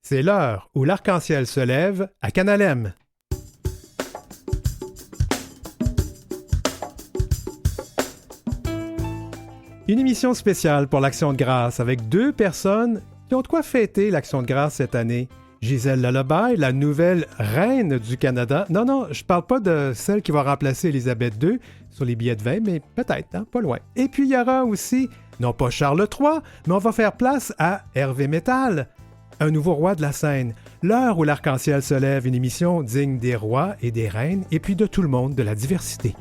C'est l'heure où l'arc-en-ciel se lève à Canal M. Une émission spéciale pour l'Action de grâce avec deux personnes qui ont de quoi fêter l'Action de grâce cette année. Gisèle Lullaby, la nouvelle reine du Canada. Non, je parle pas de celle qui va remplacer Élisabeth II sur les billets de vin, mais peut-être, hein, pas loin. Et puis il y aura aussi, non pas Charles III, mais on va faire place à Hervé Métal, un nouveau roi de la scène. L'heure où l'arc-en-ciel se lève, une émission digne des rois et des reines, et puis de tout le monde, de la diversité.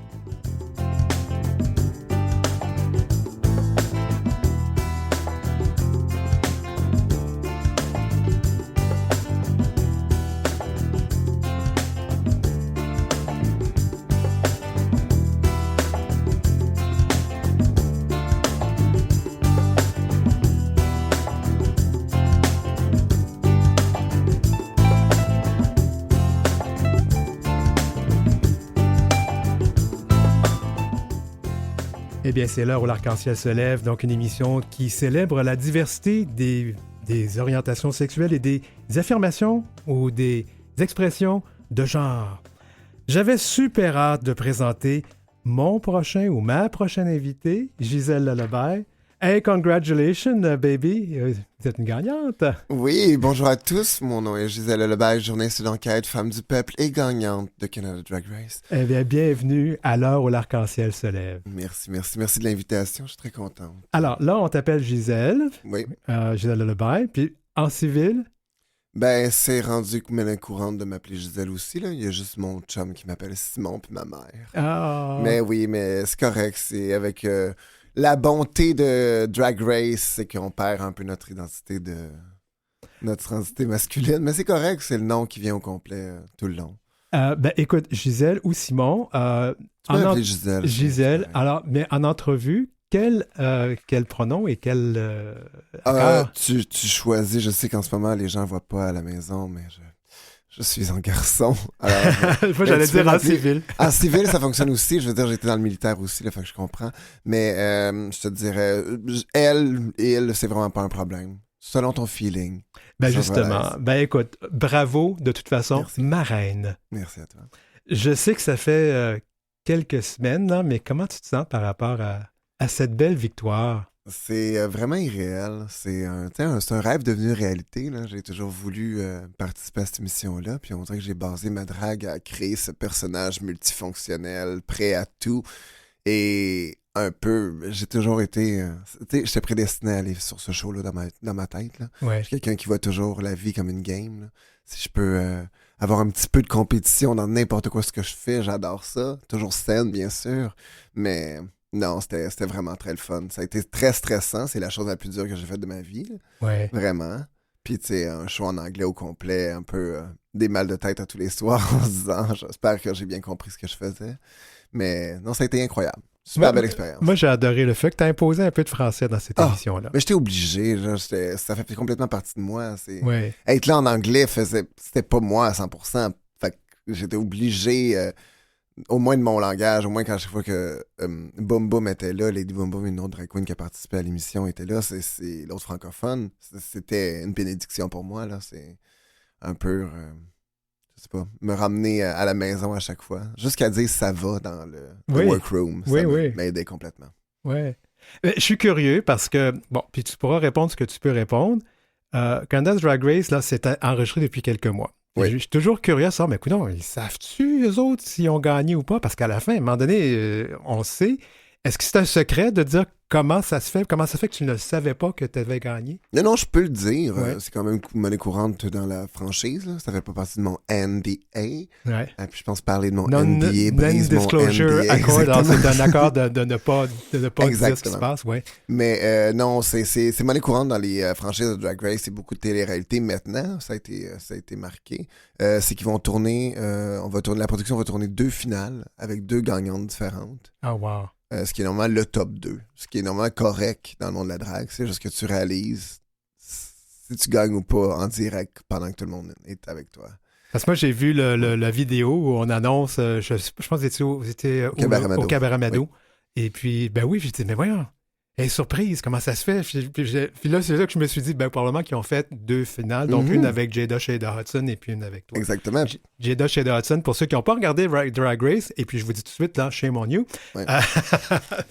Eh bien, c'est l'heure où l'arc-en-ciel se lève, donc une émission qui célèbre la diversité des orientations sexuelles et des affirmations ou des expressions de genre. J'avais super hâte de présenter mon prochain ou ma prochaine invitée, Gisèle Lullaby. Hey, congratulations, baby! Vous êtes une gagnante! Oui, bonjour à tous. Mon nom est Gisèle Lullaby, journaliste d'enquête, femme du peuple et gagnante de Canada Drag Race. Eh bien, bienvenue à l'heure où l'arc-en-ciel se lève. Merci de l'invitation. Je suis très content. Alors, là, on t'appelle Gisèle. Oui. Gisèle Lullaby. Puis, en civil... Ben, c'est rendu monnaie courante de m'appeler Gisèle aussi, là. Il y a juste mon chum qui m'appelle Simon puis ma mère. Ah. Mais oui, mais c'est correct. C'est avec la bonté de Drag Race, c'est qu'on perd un peu notre identité masculine. Mais c'est correct, c'est le nom qui vient au complet tout le long. Ben, écoute, Gisèle ou Simon... Tu peux m'appeler Gisèle. Gisèle. Alors, mais en entrevue, quel pronom et quel accord? Tu choisis. Je sais qu'en ce moment, les gens ne voient pas à la maison, mais je suis un garçon. Alors, moi, j'allais dire en civil. En civil, ça fonctionne aussi. Je veux dire, j'étais dans le militaire aussi, là, fait que je comprends. Mais je te dirais, il, c'est vraiment pas un problème. Selon ton feeling. Ben justement. Ben écoute, bravo de toute façon. Merci. Ma reine. Merci à toi. Je sais que ça fait quelques semaines, là, mais comment tu te sens par rapport à cette belle victoire? C'est vraiment irréel. C'est un rêve devenu réalité. Là. J'ai toujours voulu participer à cette émission-là. Puis on dirait que j'ai basé ma drague à créer ce personnage multifonctionnel, prêt à tout. Et un peu, j'ai toujours été... j'étais prédestiné à aller sur ce show-là dans ma tête. Là. Ouais. Je suis quelqu'un qui voit toujours la vie comme une game. Là. Si je peux avoir un petit peu de compétition dans n'importe quoi ce que je fais, j'adore ça. Toujours saine, bien sûr. Mais... non, c'était vraiment très le fun. Ça a été très stressant. C'est la chose la plus dure que j'ai faite de ma vie. Là. Ouais. Vraiment. Puis, tu sais, un show en anglais au complet, un peu des mal de tête à tous les soirs en se disant, j'espère que j'ai bien compris ce que je faisais. Mais non, ça a été incroyable. Super belle expérience. Moi, j'ai adoré le fait que tu as imposé un peu de français dans cette émission-là. Mais j'étais obligé. Là, ça fait complètement partie de moi. Ouais. Être là en anglais, c'était pas moi à 100%. Fait que j'étais obligé... au moins de mon langage, au moins quand chaque fois que Boom Boom était là, Lady Boom Boom, une autre drag queen qui a participé à l'émission, était là, c'est l'autre francophone. C'était une bénédiction pour moi, là. C'est un peu, je sais pas, me ramener à la maison à chaque fois. Jusqu'à dire ça va dans le workroom. Ça m'a aidé complètement. Oui. Je suis curieux parce que, bon, puis tu pourras répondre ce que tu peux répondre. Canada's Drag Race, là, c'est enregistré depuis quelques mois. Oui. Je suis toujours curieux à ça, mais écoute, ils savent-tu, eux autres, s'ils ont gagné ou pas? Parce qu'à la fin, à un moment donné, on sait. Est-ce que c'est un secret de dire comment ça se fait? Comment ça fait que tu ne savais pas que tu avais gagné? Non, je peux le dire. Ouais. C'est quand même monnaie courante dans la franchise. Là. Ça fait pas partie de mon NDA. Ouais. Puis je pense parler de mon NDA brise mon Non-disclosure NDA. accord. Alors, c'est un accord de ne pas dire ce qui se passe. Ouais. Mais non, c'est monnaie courante dans les franchises de Drag Race. C'est beaucoup de télé-réalité maintenant. Ça a été marqué. C'est qu'ils vont tourner... la production va tourner 2 finales avec 2 gagnantes différentes. Oh, wow. Ce qui est normalement le top 2. Ce qui est normalement correct dans le monde de la drague. C'est juste que tu réalises si tu gagnes ou pas en direct pendant que tout le monde est avec toi. Parce que moi, j'ai vu la vidéo où on annonce, je pense que c'était au Cabaret Mado. Oui. Et puis, ben oui, j'ai dit, mais voyons, Et surprise, comment ça se fait? Puis là, c'est là que je me suis dit, probablement qu'ils ont fait 2 finales, donc une avec Jada Shada Hudson et puis une avec toi. Exactement. Jada Shada Hudson, pour ceux qui n'ont pas regardé Drag Race, et puis je vous dis tout de suite, là, shame on you, Ouais.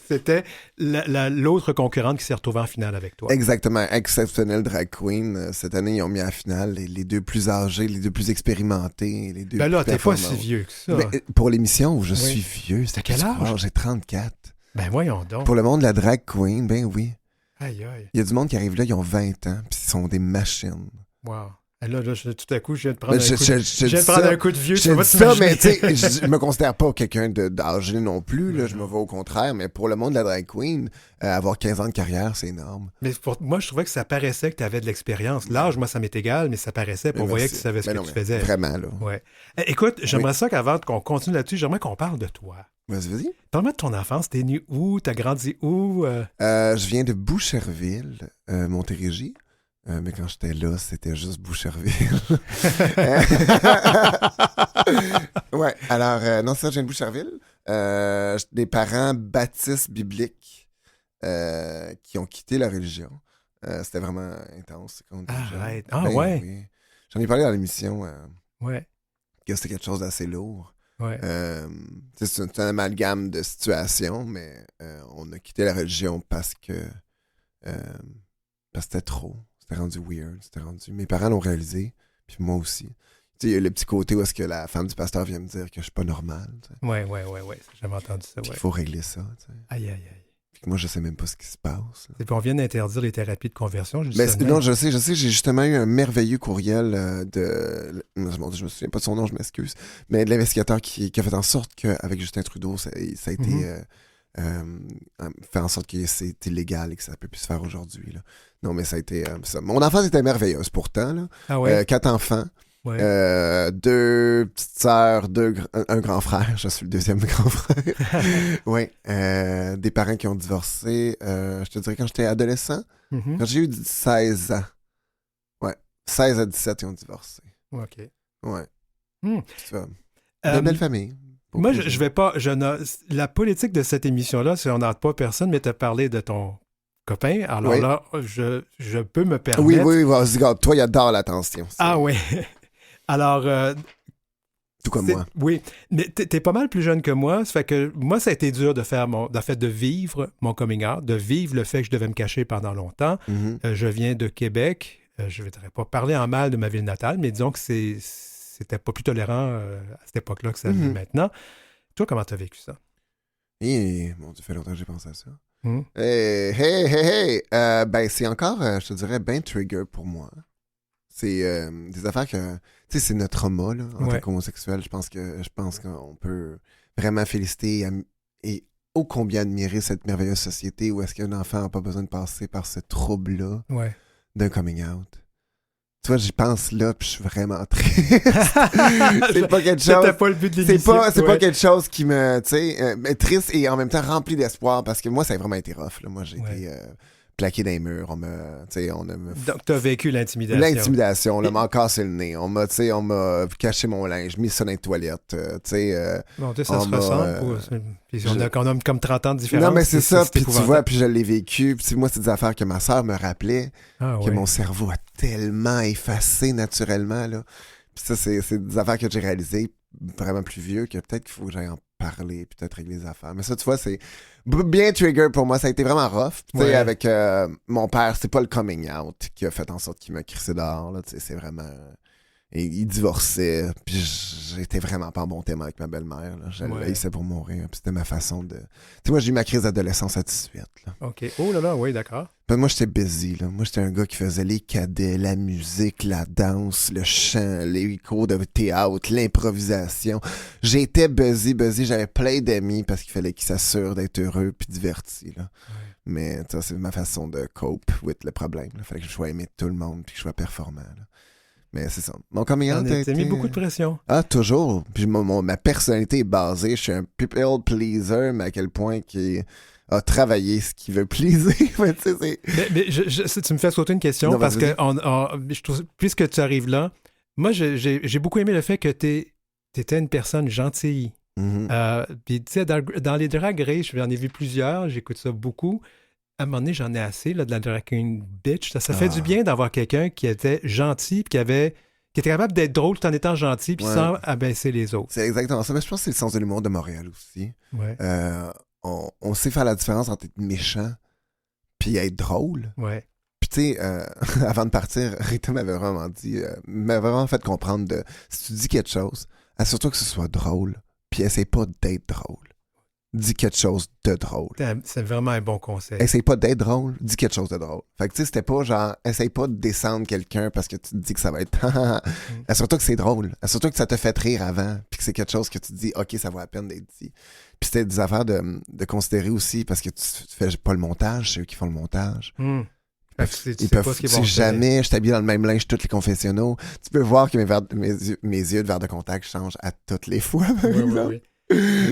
c'était l'autre concurrente qui s'est retrouvée en finale avec toi. Exactement. Exceptionnel drag queen. Cette année, ils ont mis à la finale les 2 plus âgés, les 2 plus expérimentés, les 2 Ben là, plus t'es pas performants. si vieux que ça. Mais pour l'émission où je Oui. suis vieux, T'as quel âge? J'ai 34. Ben voyons donc. Pour le monde de la drag queen, ben oui. Aïe, aïe. Il y a du monde qui arrive là, ils ont 20 ans, puis ils sont des machines. Wow. Et là, tout à coup, je viens de prendre Ben, un coup de vieux. Je Tu vas dis ça, t'imaginer. mais tu sais, je me considère pas quelqu'un d'âgé non plus. Là, je me vois au contraire, mais pour le monde de la drag queen, avoir 15 ans de carrière, c'est énorme. Mais moi, je trouvais que ça paraissait que tu avais de l'expérience. L'âge, moi, ça m'est égal, mais ça paraissait. Puis on voyait que tu savais ce que tu faisais. Vraiment, là. Ouais. Écoute, j'aimerais ça qu'avant qu'on continue là-dessus, j'aimerais qu'on parle de toi. Vas-y. Parle-moi de ton enfance. T'es né où? T'as grandi où? Je viens de Boucherville, Montérégie. Mais quand j'étais là, c'était juste Boucherville. Ouais, alors, non, ça, je viens de Boucherville. Des parents baptistes bibliques qui ont quitté la religion. C'était vraiment intense. Quand on était jeune. Arrête. Ah, ouais. Oui. J'en ai parlé dans l'émission Ouais. que c'était quelque chose d'assez lourd. Ouais. C'est un amalgame de situations, mais on a quitté la religion parce que c'était trop. C'était rendu weird. Mes parents l'ont réalisé, puis moi aussi. Tu sais, il y a le petit côté où est-ce que la femme du pasteur vient me dire que je suis pas normal. T'sais. Ouais. J'avais entendu ça. Puis Ouais. il faut régler ça. T'sais. Aïe. Puis que moi, je sais même pas ce qui se passe. Et puis on vient d'interdire les thérapies de conversion. Non, je sais. J'ai justement eu un merveilleux courriel de... Mon Dieu, je me souviens pas de son nom, je m'excuse. Mais de l'investigateur qui a fait en sorte qu'avec Justin Trudeau, ça a été... fait en sorte que c'est illégal et que ça peut plus se faire aujourd'hui. Là. Non, mais ça a été... ça. Mon enfance était merveilleuse pourtant. Là. Ah ouais? 4 enfants. Ouais. 2 petites sœurs, un grand frère. Je suis le deuxième grand frère. Oui. Des parents qui ont divorcé. Je te dirais quand j'étais adolescent. Mhm. Quand j'ai eu 16 ans. Ouais. 16 à 17, ils ont divorcé. OK. Ouais. Tu vois. Belle famille. Moi, je vais pas... la politique de cette émission-là, c'est on n'arrête pas personne, mais tu as parlé de ton copain. Alors là, je peux me permettre... Oui, vas-y, regarde. Toi, il adore l'attention. Ah oui. Alors... tout comme moi. Oui, mais t'es pas mal plus jeune que moi. Ça fait que moi, ça a été dur de vivre mon coming out, de vivre le fait que je devais me cacher pendant longtemps. Mm-hmm. Je viens de Québec. Je ne voudrais pas parler en mal de ma ville natale, mais disons que c'était pas plus tolérant à cette époque-là que ça l'est maintenant. Toi, comment t'as vécu ça? Mon Dieu, ça fait longtemps que j'ai pensé à ça. Mm. Hey! Ben, c'est encore, je te dirais, ben trigger pour moi. C'est des affaires que... Tu sais, c'est notre trauma, là, en tant qu'homosexuel. Je pense qu'on peut vraiment féliciter et ô combien admirer cette merveilleuse société où est-ce qu'un enfant n'a pas besoin de passer par ce trouble-là d'un coming out. Tu vois, j'y pense là, puis je suis vraiment triste. C'est pas quelque chose... C'était pas le but de l'émission. C'est pas quelque chose qui me... Tu sais, triste et en même temps rempli d'espoir, parce que moi, ça a vraiment été rough. Là. Moi, j'ai été... plaqué dans les murs. Donc, tu as vécu l'intimidation. L'intimidation, on m'a cassé le nez. On m'a caché mon linge, mis ça dans les toilettes. Bon, ça se ressemble. Puis on a comme 30 ans de différence. Non, mais c'est ça. Puis tu vois, puis je l'ai vécu. Puis moi, c'est des affaires que ma sœur me rappelait, que mon cerveau a tellement effacé naturellement. Là. Puis ça, c'est des affaires que j'ai réalisées vraiment plus vieux, que peut-être qu'il faut que j'aille en parler, peut-être régler les affaires. Mais ça, tu vois, c'est bien trigger pour moi. Ça a été vraiment rough. Tu sais, avec mon père, c'est pas le coming out qui a fait en sorte qu'il m'a crissé dehors. Là, tu sais, c'est vraiment... Et il divorçait, puis j'étais vraiment pas en bon terme avec ma belle-mère. Là. Je l'haïssais pour mourir, puis c'était ma façon de... Tu sais, moi, j'ai eu ma crise d'adolescence à 18. Là. OK. Oh là là, oui, d'accord. Ben, moi, j'étais busy. Là. Moi, j'étais un gars qui faisait les cadets, la musique, la danse, le chant, les cours de théâtre, l'improvisation. J'étais busy. J'avais plein d'amis parce qu'il fallait qu'ils s'assurent d'être heureux puis divertis. Là. Ouais. Mais ça, c'est ma façon de cope with le problème. Il fallait que je sois aimé de tout le monde puis que je sois performant. Là. Mais c'est ça. Mon coming out a été... mis beaucoup de pression. Ah, toujours. Puis ma personnalité est basée. Je suis un people pleaser, mais à quel point qu'il a travaillé ce qu'il veut pleaser. Mais tu me fais sauter une question parce que je trouve, puisque tu arrives là, moi, j'ai beaucoup aimé le fait que tu étais une personne gentille. Mm-hmm. Puis, tu sais, dans les drag race, j'en ai vu plusieurs, j'écoute ça beaucoup. à un moment donné, j'en ai assez là, de la drag queen bitch. Ça fait du bien d'avoir quelqu'un qui était gentil puis qui était capable d'être drôle tout en étant gentil puis sans abaisser les autres. C'est exactement ça. Mais je pense que c'est le sens de l'humour de Montréal aussi. Ouais. On sait faire la différence entre être méchant puis être drôle. Ouais. Puis tu sais, avant de partir, Rita m'avait vraiment fait comprendre si tu dis quelque chose, assure-toi que ce soit drôle, puis essaie pas d'être drôle. Dis quelque chose de drôle. C'est vraiment un bon conseil. Essaye pas d'être drôle, dis quelque chose de drôle. Fait que tu sais, c'était pas genre, essaye pas de descendre quelqu'un parce que tu te dis que ça va être... Assure-toi que c'est drôle. Assure-toi que ça te fait rire avant, puis que c'est quelque chose que tu te dis, OK, ça vaut la peine d'être dit. Puis c'était des affaires de considérer aussi, parce que tu fais pas le montage, c'est eux qui font le montage. Ils peuvent, si jamais je t'habille dans le même linge toutes les confessionnaux, tu peux voir que mes yeux de verre de contact changent à toutes les fois, par exemple. Oui.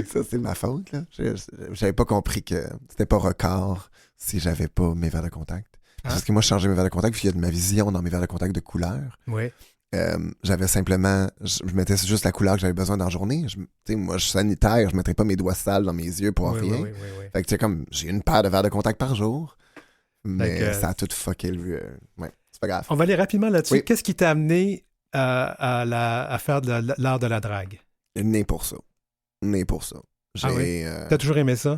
Ça, c'est ma faute, là. J'avais pas compris que c'était pas record si j'avais pas mes verres de contact. Parce que moi, je changeais mes verres de contact, puis il y a de ma vision dans mes verres de contact de couleur. Oui. J'avais simplement... Je mettais juste la couleur que j'avais besoin dans la journée. Moi, je suis sanitaire, je mettrais pas mes doigts sales dans mes yeux pour rien. Oui. Fait que tu sais, comme, j'ai une paire de verres de contact par jour, mais ça a tout fucké le... Ouais, c'est pas grave. On va aller rapidement là-dessus. Oui. Qu'est-ce qui t'a amené à faire de l'art de la drague? Né pour ça. T'as toujours aimé ça?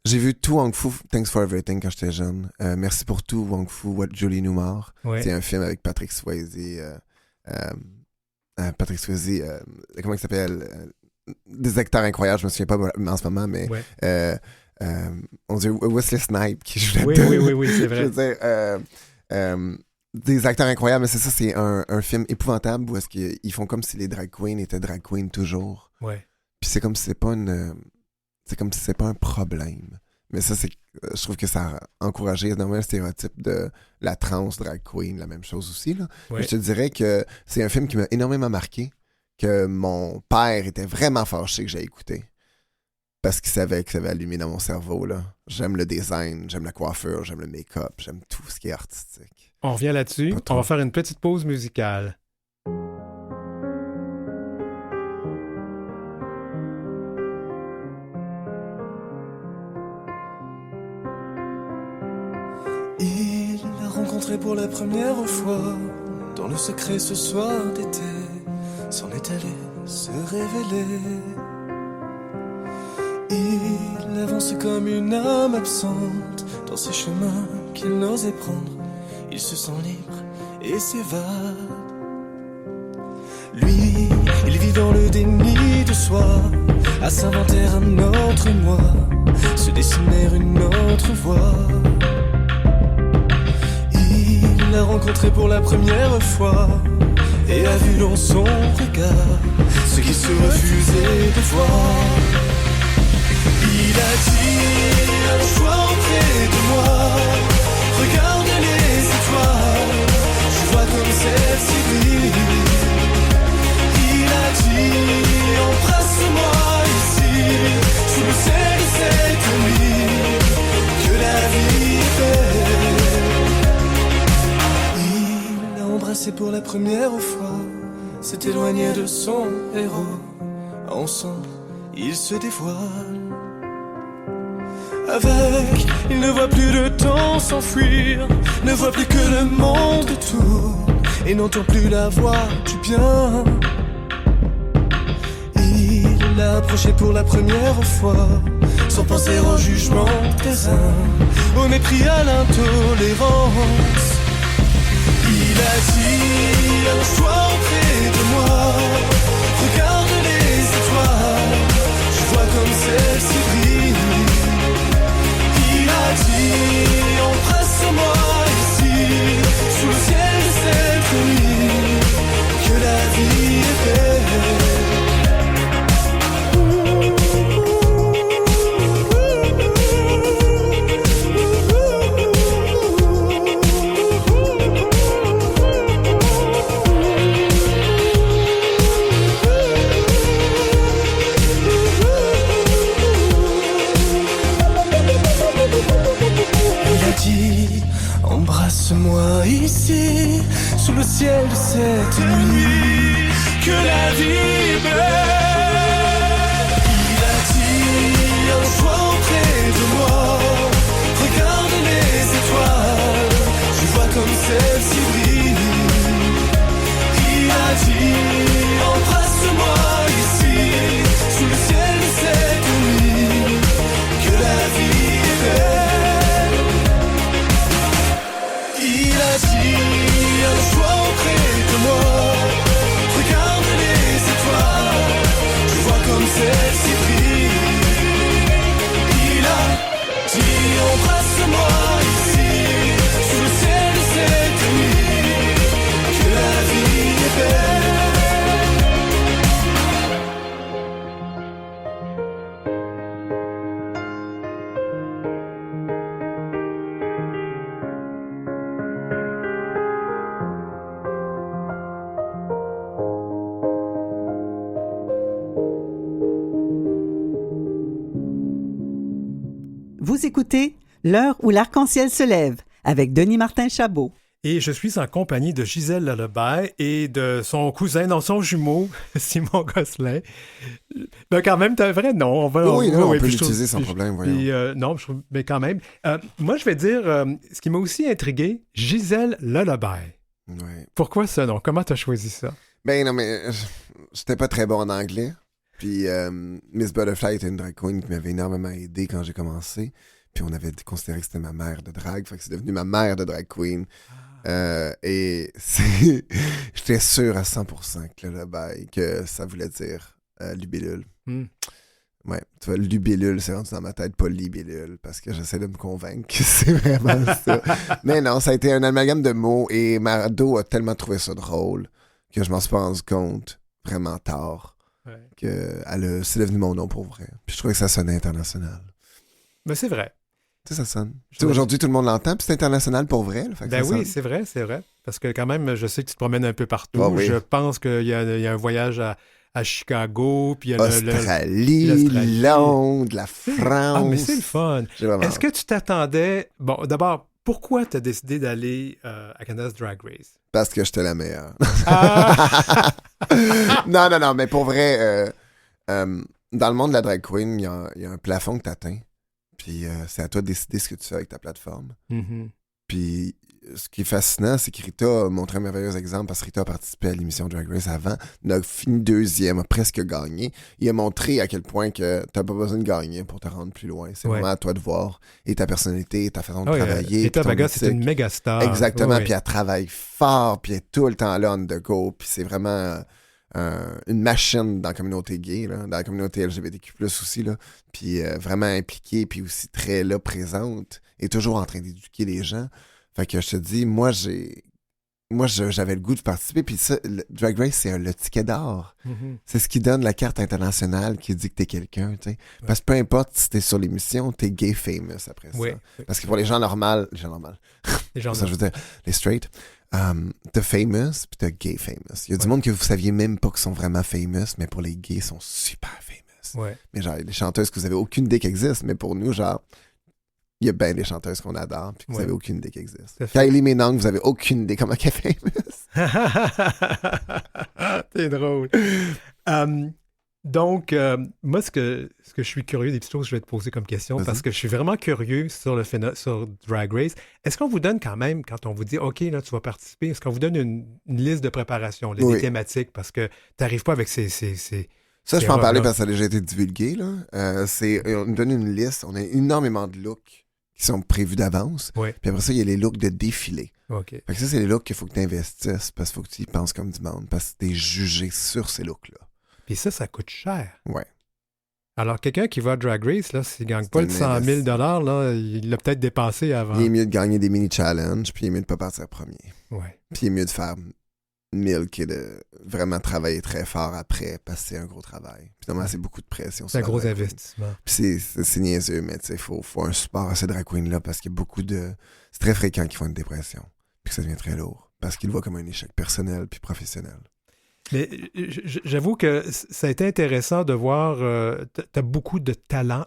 J'ai vu tout Wong Fu, Thanks for Everything quand j'étais jeune. Merci pour tout, Wong Fu, What Julie Newmar. Oui. C'est un film avec Patrick Swayze. Comment il s'appelle? Des acteurs incroyables, je me souviens pas en ce moment, mais on dit Wesley Snipes qui joue là-dedans. Oui, c'est vrai. Je veux dire, des acteurs incroyables, mais c'est ça, c'est un film épouvantable où est-ce qu'ils font comme si les drag queens étaient drag queens toujours. Ouais. Puis c'est comme si c'est pas un problème. Mais ça, je trouve que ça a encouragé énormément le stéréotype de la trans drag queen, la même chose aussi, là. Ouais. Je te dirais que c'est un film qui m'a énormément marqué, que mon père était vraiment fâché que j'ai écouté. Parce qu'il savait que ça avait allumé dans mon cerveau, là. J'aime le design, j'aime la coiffure, j'aime le make-up, j'aime tout ce qui est artistique. On revient là-dessus. On va faire une petite pause musicale. Il l'a rencontré pour la première fois dans le secret ce soir d'été. S'en est allé se révéler. Il avance comme une âme absente dans ces chemins qu'il n'osait prendre. Il se sent libre et s'évade. Lui, il vit dans le déni de soi, à s'inventer un autre moi, se dessiner une autre voie. Il l'a rencontré pour la première fois et a vu dans son regard ce qu'il se refusait de voir. Il a dit un soir auprès de moi, regarde les étoiles, je vois comme celle-ci brille. Il a dit embrasse-moi ici, sous le ciel de cette nuit, que la vie est belle. Il l'a embrassé pour la première fois, s'est éloigné de son héros. Ensemble, ils se dévoilent. Avec, il ne voit plus le temps s'enfuir, ne voit plus que le monde tourne et n'entend plus la voix du bien. Il l'a approché pour la première fois, sans penser au jugement des uns, au mépris, à l'intolérance. Il a dit un soir auprès de moi, regarde les étoiles, je vois comme celle-ci brille. Il a dit embrasse-moi ici, sous le ciel de cette nuit, que la vie est belle. Embrasse-moi ici, sous le ciel de cette nuit, que la vie est belle. Il a dit un soir auprès de moi, regarde Vous écoutez L'heure où l'arc-en-ciel se lève avec Denis Martin Chabot. Et je suis en compagnie de Gisèle Lalabaye et de son cousin, non, son jumeau, Simon Gosselin. Ben quand même, t'as un vrai nom. On peut puis l'utiliser sans problème, voyons. Puis, non, je trouve, mais quand même. Moi, je vais dire, ce qui m'a aussi intrigué, Gisèle Lalabaye. Ouais. Pourquoi ce nom? Comment t'as choisi ça? Ben non, mais j'étais pas très bon en anglais. Puis Miss Butterfly était une drag queen qui m'avait énormément aidé quand j'ai commencé. Puis on avait considéré que c'était ma mère de drag. Fait que c'est devenu ma mère de drag queen. Et j'étais sûr à 100% que ça voulait dire libellule. Ouais, tu vois, libellule, c'est rendu dans ma tête, pas libellule, parce que j'essaie de me convaincre que c'est vraiment ça. Mais non, ça a été un amalgame de mots et Marado a tellement trouvé ça drôle que je m'en suis pas rendu compte vraiment tard. Ouais. Que c'est devenu mon nom pour vrai. Puis je trouvais que ça sonnait international. Mais c'est vrai. Tu sais, ça sonne. Tu sais, aujourd'hui, tout le monde l'entend, puis c'est international pour vrai. Là, fait que Ben ça oui, sonne. c'est vrai. Parce que quand même, je sais que tu te promènes un peu partout. Ah oui. Je pense qu'il y a un voyage à Chicago, puis il y a Australie, Londres, la France. Ah, mais c'est le fun. Vraiment... Est-ce que tu t'attendais... Bon, d'abord, pourquoi tu as décidé d'aller à Canada's Drag Race? Parce que j'étais la meilleure. Ah! non, mais pour vrai, dans le monde de la drag queen, il y a un plafond que tu atteins. Puis c'est à toi de décider ce que tu fais avec ta plateforme. Mm-hmm. Puis ce qui est fascinant, c'est que Rita a montré un merveilleux exemple parce que Rita a participé à l'émission Drag Race avant, a fini deuxième, a presque gagné. Il a montré à quel point que t'as pas besoin de gagner pour te rendre plus loin. C'est vraiment à toi de voir. Et ta personnalité, ta façon de travailler. Rita Baga, c'est une méga star. Exactement. Puis elle travaille fort, puis elle est tout le temps là on the go. Puis c'est vraiment... une machine dans la communauté gay, là, dans la communauté LGBTQ+, aussi, là, puis vraiment impliquée, puis aussi très là, présente, et toujours en train d'éduquer les gens. Fait que je te dis, moi, j'avais le goût de participer, puis ça, le Drag Race, c'est le ticket d'or. Mm-hmm. C'est ce qui donne la carte internationale qui dit que t'es quelqu'un, tu sais. Parce que peu importe si t'es sur l'émission, t'es gay famous après ça. Oui. Parce que pour les gens normaux, ça je veux dire, les straight, t'as famous puis t'as gay famous. Il y a du monde que vous saviez même pas qu'ils sont vraiment famous, mais pour les gays, ils sont super famous. Ouais. Mais genre, les chanteuses que vous avez aucune idée qu'elles existent, mais pour nous, genre, il y a bien des chanteuses qu'on adore puis que vous avez aucune idée qu'elles existent. Kylie Minogue, vous avez aucune idée comment qu'elle est famous. C'est drôle. Donc, moi, ce que je suis curieux, des petites choses que je vais te poser comme question, parce que je suis vraiment curieux sur sur Drag Race. Est-ce qu'on vous donne quand même, quand on vous dit, OK, là, tu vas participer, est-ce qu'on vous donne une liste de préparation, des thématiques, parce que tu n'arrives pas avec ces ça, je peux en parler parce que ça a déjà été divulgué. Là. On nous donne une liste, on a énormément de looks qui sont prévus d'avance. Ouais. Puis après ça, il y a les looks de défilé. Okay. Fait que ça, c'est les looks qu'il faut que tu investisses parce qu'il faut que tu y penses comme du monde, parce que tu es jugé sur ces looks-là. Puis ça coûte cher. Ouais. Alors, quelqu'un qui va à Drag Race, là, s'il ne gagne pas le 100 000 là, il l'a peut-être dépensé avant. Il est mieux de gagner des mini-challenges, puis il est mieux de ne pas partir premier. Ouais. Puis il est mieux de faire milk et de vraiment travailler très fort après, parce que c'est un gros travail. Puis normalement, c'est beaucoup de pression. C'est un gros investissement. Puis c'est niaiseux, mais tu sais, il faut un support à ces drag queens-là, parce qu'il y a beaucoup de... C'est très fréquent qu'ils font une dépression, puis que ça devient très lourd, parce qu'ils le voient comme un échec personnel puis professionnel. Mais j'avoue que ça a été intéressant de voir, tu as beaucoup de talent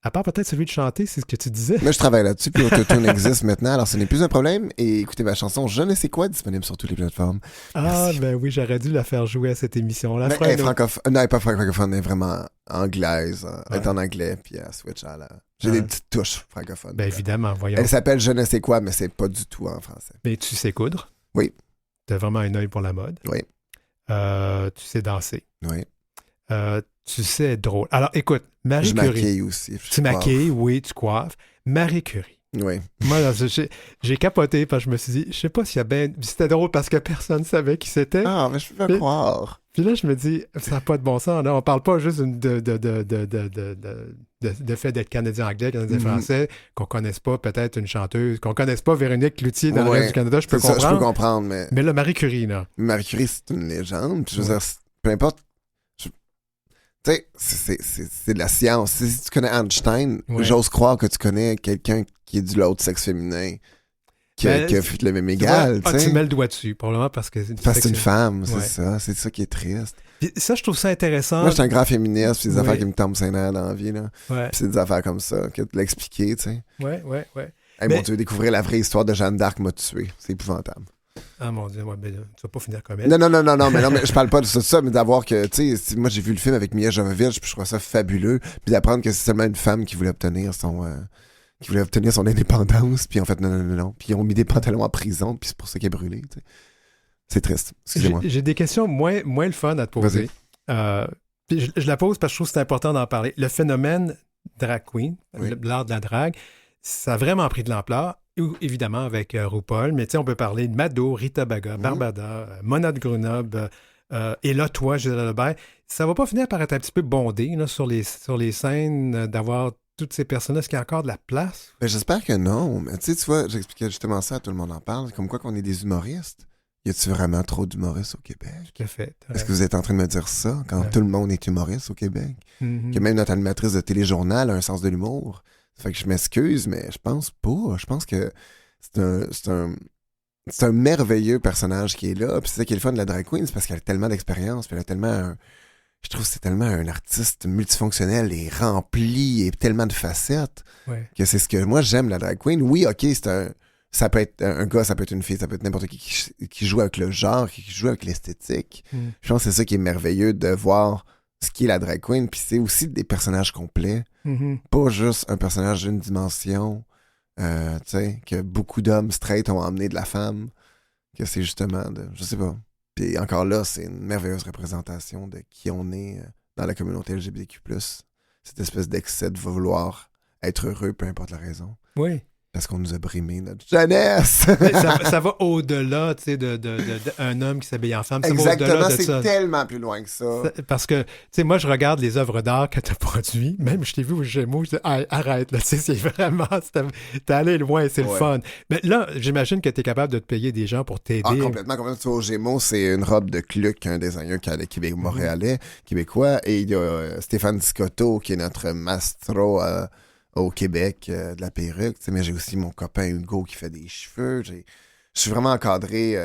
à part peut-être celui de chanter, c'est ce que tu disais. Moi, je travaille là-dessus, puis Autotune existe maintenant, alors ce n'est plus un problème. Et écoutez ma chanson Je ne sais quoi, disponible sur toutes les plateformes. Ah, ben oui, j'aurais dû la faire jouer à cette émission-là. Elle est francophone, non, elle n'est pas francophone, elle est vraiment anglaise. Elle est en anglais, puis elle switch à la... J'ai des petites touches francophones. Ben évidemment, voyons. Elle s'appelle Je ne sais quoi, mais c'est pas du tout en français. Mais tu sais coudre. Oui. Tu as vraiment un œil pour la mode. Oui. Tu sais danser. Oui. Tu sais être drôle. Alors, écoute, Marie Curie. Je maquille aussi. Tu maquilles, oui, tu coiffes. Marie Curie. Oui. Moi, là, j'ai capoté parce que je me suis dit, je sais pas s'il y a bien... C'était drôle parce que personne ne savait qui c'était. Ah, mais je peux pas croire. Puis là, je me dis, ça n'a pas de bon sens. Là. On parle pas juste de fait d'être Canadien-Anglais, Canadien-Français, qu'on connaisse pas peut-être une chanteuse, qu'on connaisse pas Véronique Cloutier dans le reste du Canada, je peux comprendre. Ça, je peux comprendre, mais... Mais là, Marie Curie, là. Marie Curie, c'est une légende. Puis je veux dire, peu importe... Tu sais, c'est de la science. Si tu connais Einstein, j'ose croire que tu connais quelqu'un qui est du l'autre sexe féminin. qui a fait le même égal. Tu mets le doigt dessus, probablement parce que c'est une femme, Ouais. c'est ça. C'est ça qui est triste. Puis ça, je trouve ça intéressant. Moi, je suis un grand féministe, puis des Oui. affaires qui me tombent ses nerfs dans la vie. Là. Ouais, Puis c'est des affaires comme ça, que de l'expliquer, tu sais. ouais. Hey, Mais- mon Dieu, découvrir la vraie histoire de Jeanne d'Arc m'a tué. C'est épouvantable. Ah mon Dieu, ouais, ben, tu vas pas finir comme elle. Non, mais je parle pas de ça, mais d'avoir que, tu sais, moi j'ai vu le film avec Mia Jovovich, puis je trouve ça fabuleux, puis d'apprendre que c'est seulement une femme qui voulait obtenir son indépendance, puis en fait, non, puis ils ont mis des pantalons en prison, puis c'est pour ça qu'elle est brûlée, tu sais. C'est triste, excusez-moi. J'ai des questions moins le fun à te poser. Puis je la pose parce que je trouve que c'est important d'en parler. Le phénomène drag queen, Oui. l'art de la drague, ça a vraiment pris de l'ampleur, évidemment avec RuPaul, mais tu sais, on peut parler de Mado, Rita Baga, Barbada, Mona de Grenoble, et là, toi, Gisèle Lebert. Ça va pas finir par être un petit peu bondé là, sur les scènes, d'avoir toutes ces personnes-là. Est-ce qu'il y a encore de la place? Ben, j'espère que non, mais tu vois, j'expliquais justement ça, tout le monde en parle, comme quoi qu'on est des humoristes. Y a-tu vraiment trop d'humoristes au Québec? Tout à fait. Est-ce que vous êtes en train de me dire ça, quand Ouais. tout le monde est humoriste au Québec? Mhm. Que même notre animatrice de téléjournal a un sens de l'humour. Fait que je m'excuse, mais je pense pas. Je pense que c'est un merveilleux personnage qui est là. Puis c'est ça qui est le fun de la drag queen, c'est parce qu'elle a tellement d'expérience. Puis elle a tellement je trouve que c'est tellement un artiste multifonctionnel et rempli et tellement de facettes Ouais. que c'est ce que moi j'aime la drag queen. Oui, ok, ça peut être un gars, ça peut être une fille, ça peut être n'importe qui joue avec le genre, qui joue avec l'esthétique. Mm. Je pense que c'est ça qui est merveilleux de voir ce qui est la drag queen. Puis c'est aussi des personnages complets. Mhm. Pas juste un personnage d'une dimension, tu sais, que beaucoup d'hommes straight ont emmené de la femme, que c'est justement je sais pas. Puis encore là, c'est une merveilleuse représentation de qui on est dans la communauté LGBTQ+. Cette espèce d'excès de vouloir être heureux, peu importe la raison. Oui. Parce qu'on nous a brimé notre jeunesse. Mais ça va au-delà, tu sais, d'un homme qui s'habille en femme. Ça va Exactement, au-delà de c'est ça. tellement plus loin que ça. Parce que, tu sais, moi, je regarde les œuvres d'art que tu as produites. Même, je t'ai vu au Gémeaux, je dis, arrête, là, tu sais, c'est vraiment, t'es allé loin, c'est le Ouais. fun. Mais là, j'imagine que tu es capable de te payer des gens pour t'aider. Ah, complètement. Tu vois, au Gémeaux, c'est une robe de Cluc, un designer montréalais, québécois. Et il y a Stéphane Scotto, qui est notre mastro au Québec de la perruque. Mais j'ai aussi mon copain Hugo qui fait des cheveux. Je suis vraiment encadré.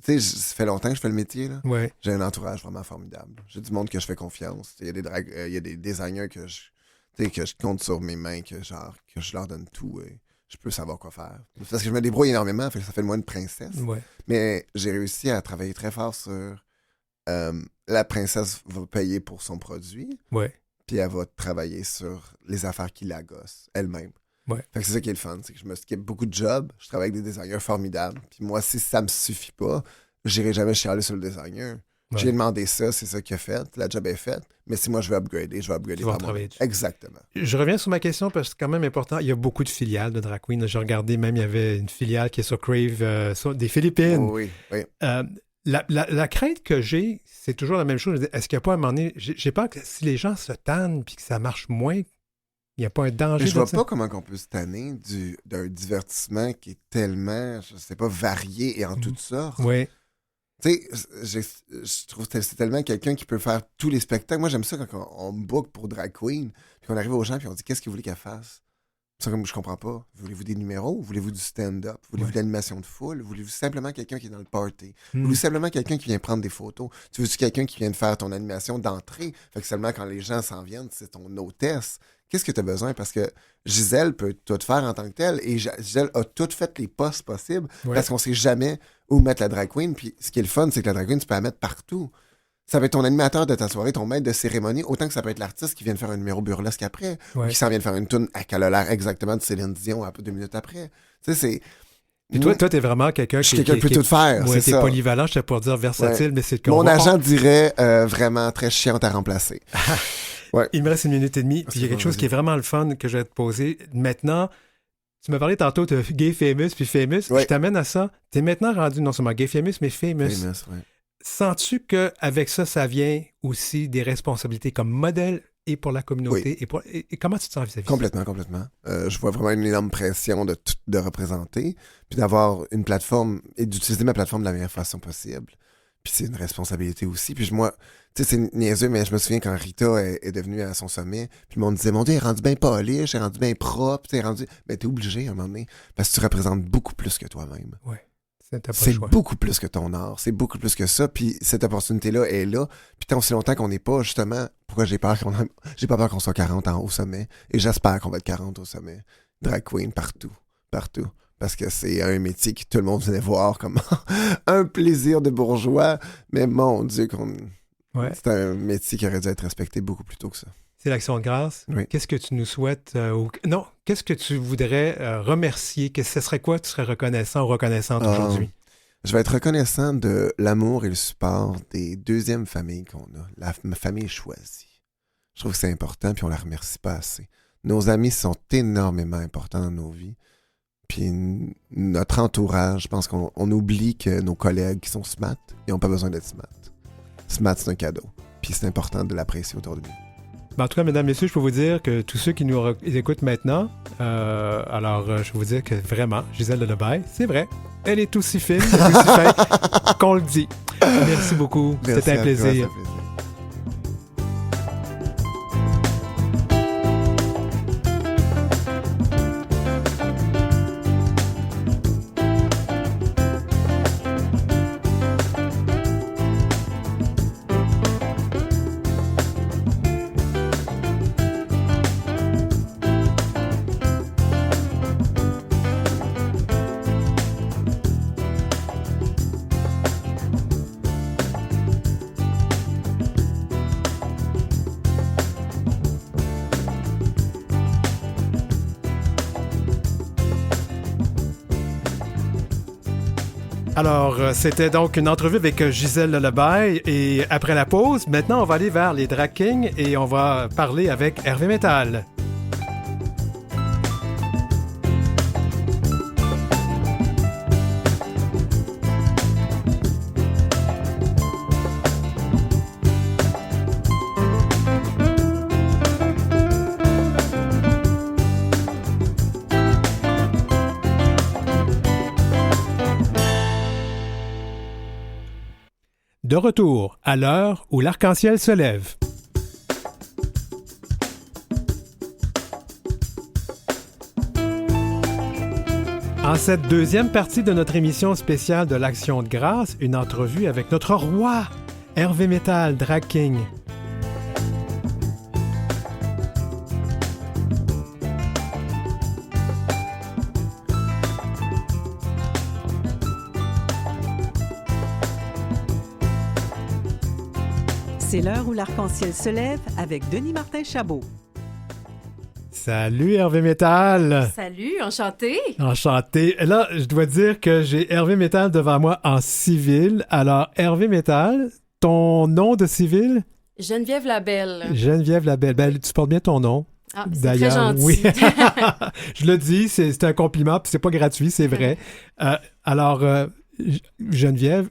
Tu sais, ça fait longtemps que je fais le métier. Là. Ouais. J'ai un entourage vraiment formidable. J'ai du monde que je fais confiance. Il y a des designers que je compte sur mes mains, que je leur donne tout. Et je peux savoir quoi faire. C'est parce que je me débrouille énormément, fait que ça fait de moi une princesse. Ouais. Mais j'ai réussi à travailler très fort sur la princesse va payer pour son produit, Ouais. puis elle va travailler sur les affaires qui la gossent elle-même. Ouais. Fait que c'est ça qui est le fun, c'est que je me skip beaucoup de jobs, je travaille avec des designers formidables, puis moi, si ça me suffit pas, j'irai jamais chialer sur le designer. Ouais. J'ai demandé ça, c'est ça qu'il a fait, la job est faite, mais si moi je veux upgrader, je vais upgrader Tu vas par travailler moi. dessus. Exactement. Je reviens sur ma question parce que c'est quand même important. Il y a beaucoup de filiales de drag queen. J'ai regardé, même, il y avait une filiale qui est sur Crave, des Philippines. Oh, oui. La crainte que j'ai, c'est toujours la même chose. Je dis, est-ce qu'il n'y a pas un moment donné... J'ai peur que si les gens se tannent puis que ça marche moins, il n'y a pas un danger. Mais je vois de ça. pas comment on peut se tanner d'un divertissement qui est tellement, je sais pas, varié et en toutes sortes. Oui. Tu sais, je trouve que c'est tellement quelqu'un qui peut faire tous les spectacles. Moi, j'aime ça quand on me book pour Drag Queen, puis qu'on arrive aux gens, puis on dit qu'est-ce que vous voulez qu'elle fasse? Ça, comme je comprends pas. Voulez-vous des numéros? Voulez-vous du stand-up? Voulez-vous de l'animation de foule? Voulez-vous simplement quelqu'un qui est dans le party? Voulez-vous simplement quelqu'un qui vient prendre des photos? Tu veux-tu quelqu'un qui vient faire ton animation d'entrée? Fait que seulement quand les gens s'en viennent, c'est ton hôtesse. Qu'est-ce que tu as besoin? Parce que Gisèle peut tout faire en tant que telle, et Gisèle a tout fait les postes possibles, parce qu'on sait jamais où mettre la drag queen. Puis ce qui est le fun, c'est que la drag queen, tu peux la mettre partout. Ça va être ton animateur de ta soirée, ton maître de cérémonie, autant que ça peut être l'artiste qui vient de faire un numéro burlesque après, ou qui s'en vient de faire une toune qu'elle a l'air exactement de Céline Dion un peu 2 minutes après. Tu sais, c'est... Puis toi, t'es vraiment quelqu'un Je suis quelqu'un qui peut tout faire, ouais, c'est t'es ça. polyvalent, je sais pas dire versatile, mais c'est comme... Mon agent dirait vraiment très chiante à remplacer. Ouais. Il me reste 1 minute et demie, puis il y a quelque chose qui est vraiment le fun que je vais te poser. Maintenant, tu m'as parlé tantôt de gay famous puis famous. Ouais. Je t'amène à ça. T'es maintenant rendu non seulement gay famous, mais famous. Ouais. Sens-tu qu'avec ça, ça vient aussi des responsabilités comme modèle et pour la communauté? Et comment tu te sens vis-à-vis? Complètement. Je vois vraiment une énorme pression de représenter, puis d'avoir une plateforme et d'utiliser ma plateforme de la meilleure façon possible. Puis c'est une responsabilité aussi. Puis moi, tu sais, c'est niaiseux, mais je me souviens quand Rita est devenue à son sommet, puis le monde disait, mon Dieu, elle est rendue bien polish, elle est rendue bien propre, tu sais, ben, t'es obligé à un moment donné, parce que tu représentes beaucoup plus que toi-même. Ouais. T'as pas C'est le choix. beaucoup plus que ton art, c'est beaucoup plus que ça, puis cette opportunité-là est là, puis tant aussi longtemps qu'on n'est pas, justement, pourquoi j'ai peur j'ai pas peur qu'on soit 40 au sommet, et j'espère qu'on va être 40 au sommet. Drag queen, partout, partout. Parce que c'est un métier que tout le monde venait voir comme un plaisir de bourgeois, mais mon Dieu, c'est un métier qui aurait dû être respecté beaucoup plus tôt que ça. C'est l'Action de grâce. Oui. Qu'est-ce que tu nous souhaites? Non, qu'est-ce que tu voudrais remercier? Ce serait quoi tu serais reconnaissant ou reconnaissante aujourd'hui? Je vais être reconnaissant de l'amour et le support des deuxièmes familles qu'on a, la famille choisie. Je trouve que c'est important, puis on la remercie pas assez. Nos amis sont énormément importants dans nos vies. Puis notre entourage, je pense qu'on oublie que nos collègues qui sont smart, ils n'ont pas besoin d'être smart. Smart, c'est un cadeau. Puis c'est important de l'apprécier autour de nous. En tout cas, mesdames, messieurs, je peux vous dire que tous ceux qui nous écoutent maintenant, je peux vous dire que vraiment, Gisèle Delobay, c'est vrai, elle est aussi fine, elle est aussi fin qu'on le dit. Merci beaucoup. C'était un plaisir. Alors, c'était donc une entrevue avec Gisèle Delobay et après la pause, maintenant on va aller vers les Drag Kings et on va parler avec Hervé Métal. De retour à l'heure où l'arc-en-ciel se lève. En cette deuxième partie de notre émission spéciale de l'Action de grâce, une entrevue avec notre roi, Hervé Métal, Drag King. C'est l'heure où l'arc-en-ciel se lève avec Denis Martin Chabot. Salut Hervé Métal! Salut, enchanté! Enchanté. Là, je dois dire que j'ai Hervé Métal devant moi en civil. Alors, Hervé Métal, ton nom de civil? Geneviève Labelle. Geneviève Labelle. Ben, tu portes bien ton nom. Ah, c'est très gentil. Oui. Je le dis, c'est un compliment, puis c'est pas gratuit, c'est vrai. Alors, Geneviève,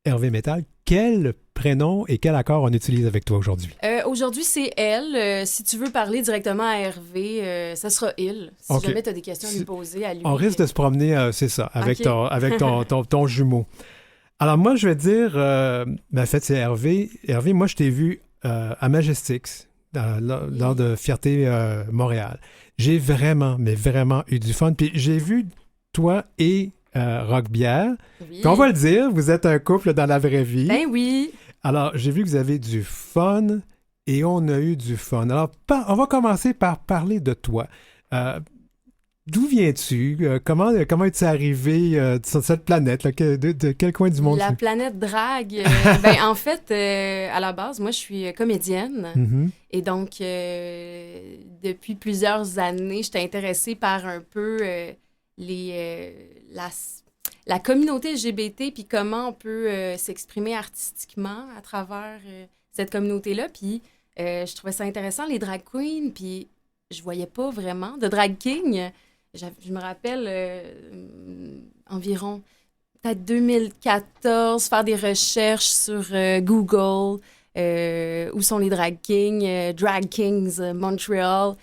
Hervé Métal, quel prénom et quel accord on utilise avec toi aujourd'hui? Aujourd'hui, c'est elle. Si tu veux parler directement à Hervé, ça sera il. Si Okay. jamais tu as des questions à lui poser, à lui. On risque de se promener, c'est ça, avec, Okay. ton jumeau. Alors moi, je vais dire, en fait, c'est Hervé. Hervé, moi, je t'ai vu à Majestix, lors de Fierté Montréal. J'ai vraiment, mais vraiment eu du fun. Puis j'ai vu toi et Roquebière. Oui. Puis on va le dire, vous êtes un couple dans la vraie vie. Ben oui. Alors, j'ai vu que vous avez du fun et on a eu du fun. Alors, on va commencer par parler de toi. D'où viens-tu? Comment es-tu arrivé sur cette planète? Là? De quel coin du monde La tu... planète drague. En fait, à la base, moi, je suis comédienne. Mm-hmm. Et donc, depuis plusieurs années, j'étais intéressée par un peu la communauté LGBT, puis comment on peut s'exprimer artistiquement à travers cette communauté-là. Puis, je trouvais ça intéressant, les drag queens, puis je voyais pas vraiment de drag king. Je me rappelle environ peut-être 2014, faire des recherches sur Google, où sont les drag kings, Drag Kings Montreal.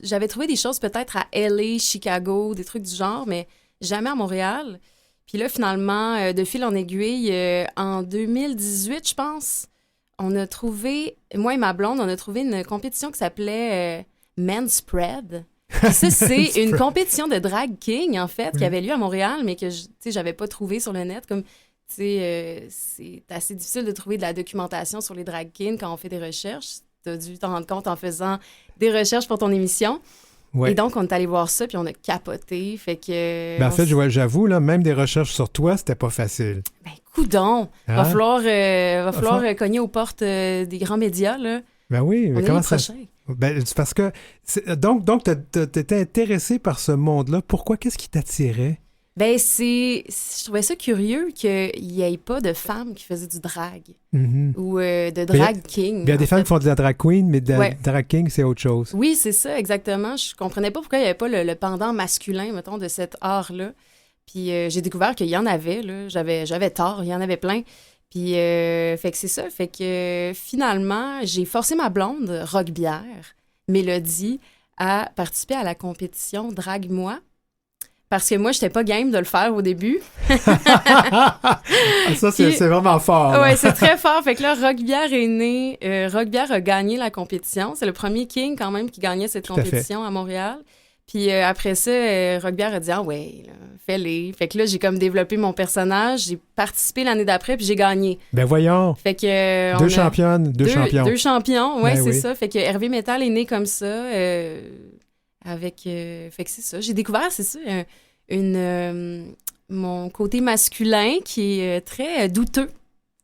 J'avais trouvé des choses peut-être à LA, Chicago, des trucs du genre, mais jamais à Montréal. Puis là, finalement, de fil en aiguille, en 2018, je pense, on a trouvé, moi et ma blonde, on a trouvé une compétition qui s'appelait Men's Spread. Puis ça, c'est une compétition de drag king, en fait, qui avait lieu à Montréal, mais que j'avais pas trouvé sur le net. Comme, c'est assez difficile de trouver de la documentation sur les drag kings quand on fait des recherches. Tu as dû t'en rendre compte en faisant des recherches pour ton émission. Ouais. Et donc, on est allé voir ça, puis on a capoté. Fait que. En fait, j'avoue, là, même des recherches sur toi, c'était pas facile. Ben, coudonc! Hein? Va falloir cogner aux portes des grands médias, là. Ben oui, mais On est comment les ça... prochains. Ben, c'est parce que... Donc t'étais intéressé par ce monde-là. Pourquoi? Qu'est-ce qui t'attirait? Ben, je trouvais ça curieux qu'il n'y ait pas de femmes qui faisaient du drag Mhm. ou de drag king. Il y a des en femmes fait. qui font de la drag queen, mais de la Ouais. drag king, c'est autre chose. Oui, c'est ça, exactement. Je comprenais pas pourquoi il n'y avait pas le pendant masculin, mettons, de cet art-là. Puis j'ai découvert qu'il y en avait, là. J'avais tort, il y en avait plein. Puis, fait que c'est ça. Fait que finalement, j'ai forcé ma blonde, Roquebière, Mélodie, à participer à la compétition Drague-moi. Parce que moi, j'étais pas game de le faire au début. Ça, c'est Puis- vraiment fort. là. Ouais, c'est très fort. Fait que là, Roquebière est né. Roquebière a gagné la compétition. C'est le premier king, quand même, qui gagnait cette Tout à fait. compétition à Montréal. Puis après ça, Roquebière a dit « Ah ouais, là, fais-les ». Fait que là, j'ai comme développé mon personnage. J'ai participé l'année d'après, puis j'ai gagné. Ben voyons. Fait que... on Deux a- championnes, deux champions. Deux champions, ouais, Ben c'est oui. ça. Fait que Hervé Métal est né comme ça. Fait que c'est ça. J'ai découvert, c'est ça, mon côté masculin qui est très douteux.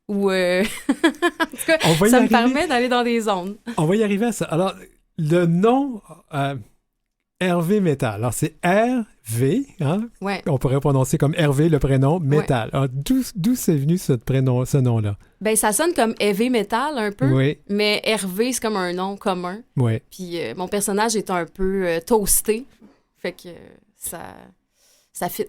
Ou, en tout cas, On va y ça me arriver. permet d'aller dans des zones. On va y arriver à ça. Alors, le nom Hervé Métal. Alors, c'est R-V, hein? Ouais. On pourrait prononcer comme Hervé, le prénom, Métal. Alors, d'où c'est venu ce nom-là? Ben, ça sonne comme heavy metal un peu, Oui, mais Hervé, c'est comme un nom commun. oui. Puis mon personnage est un peu toasté. Fait que ça fit.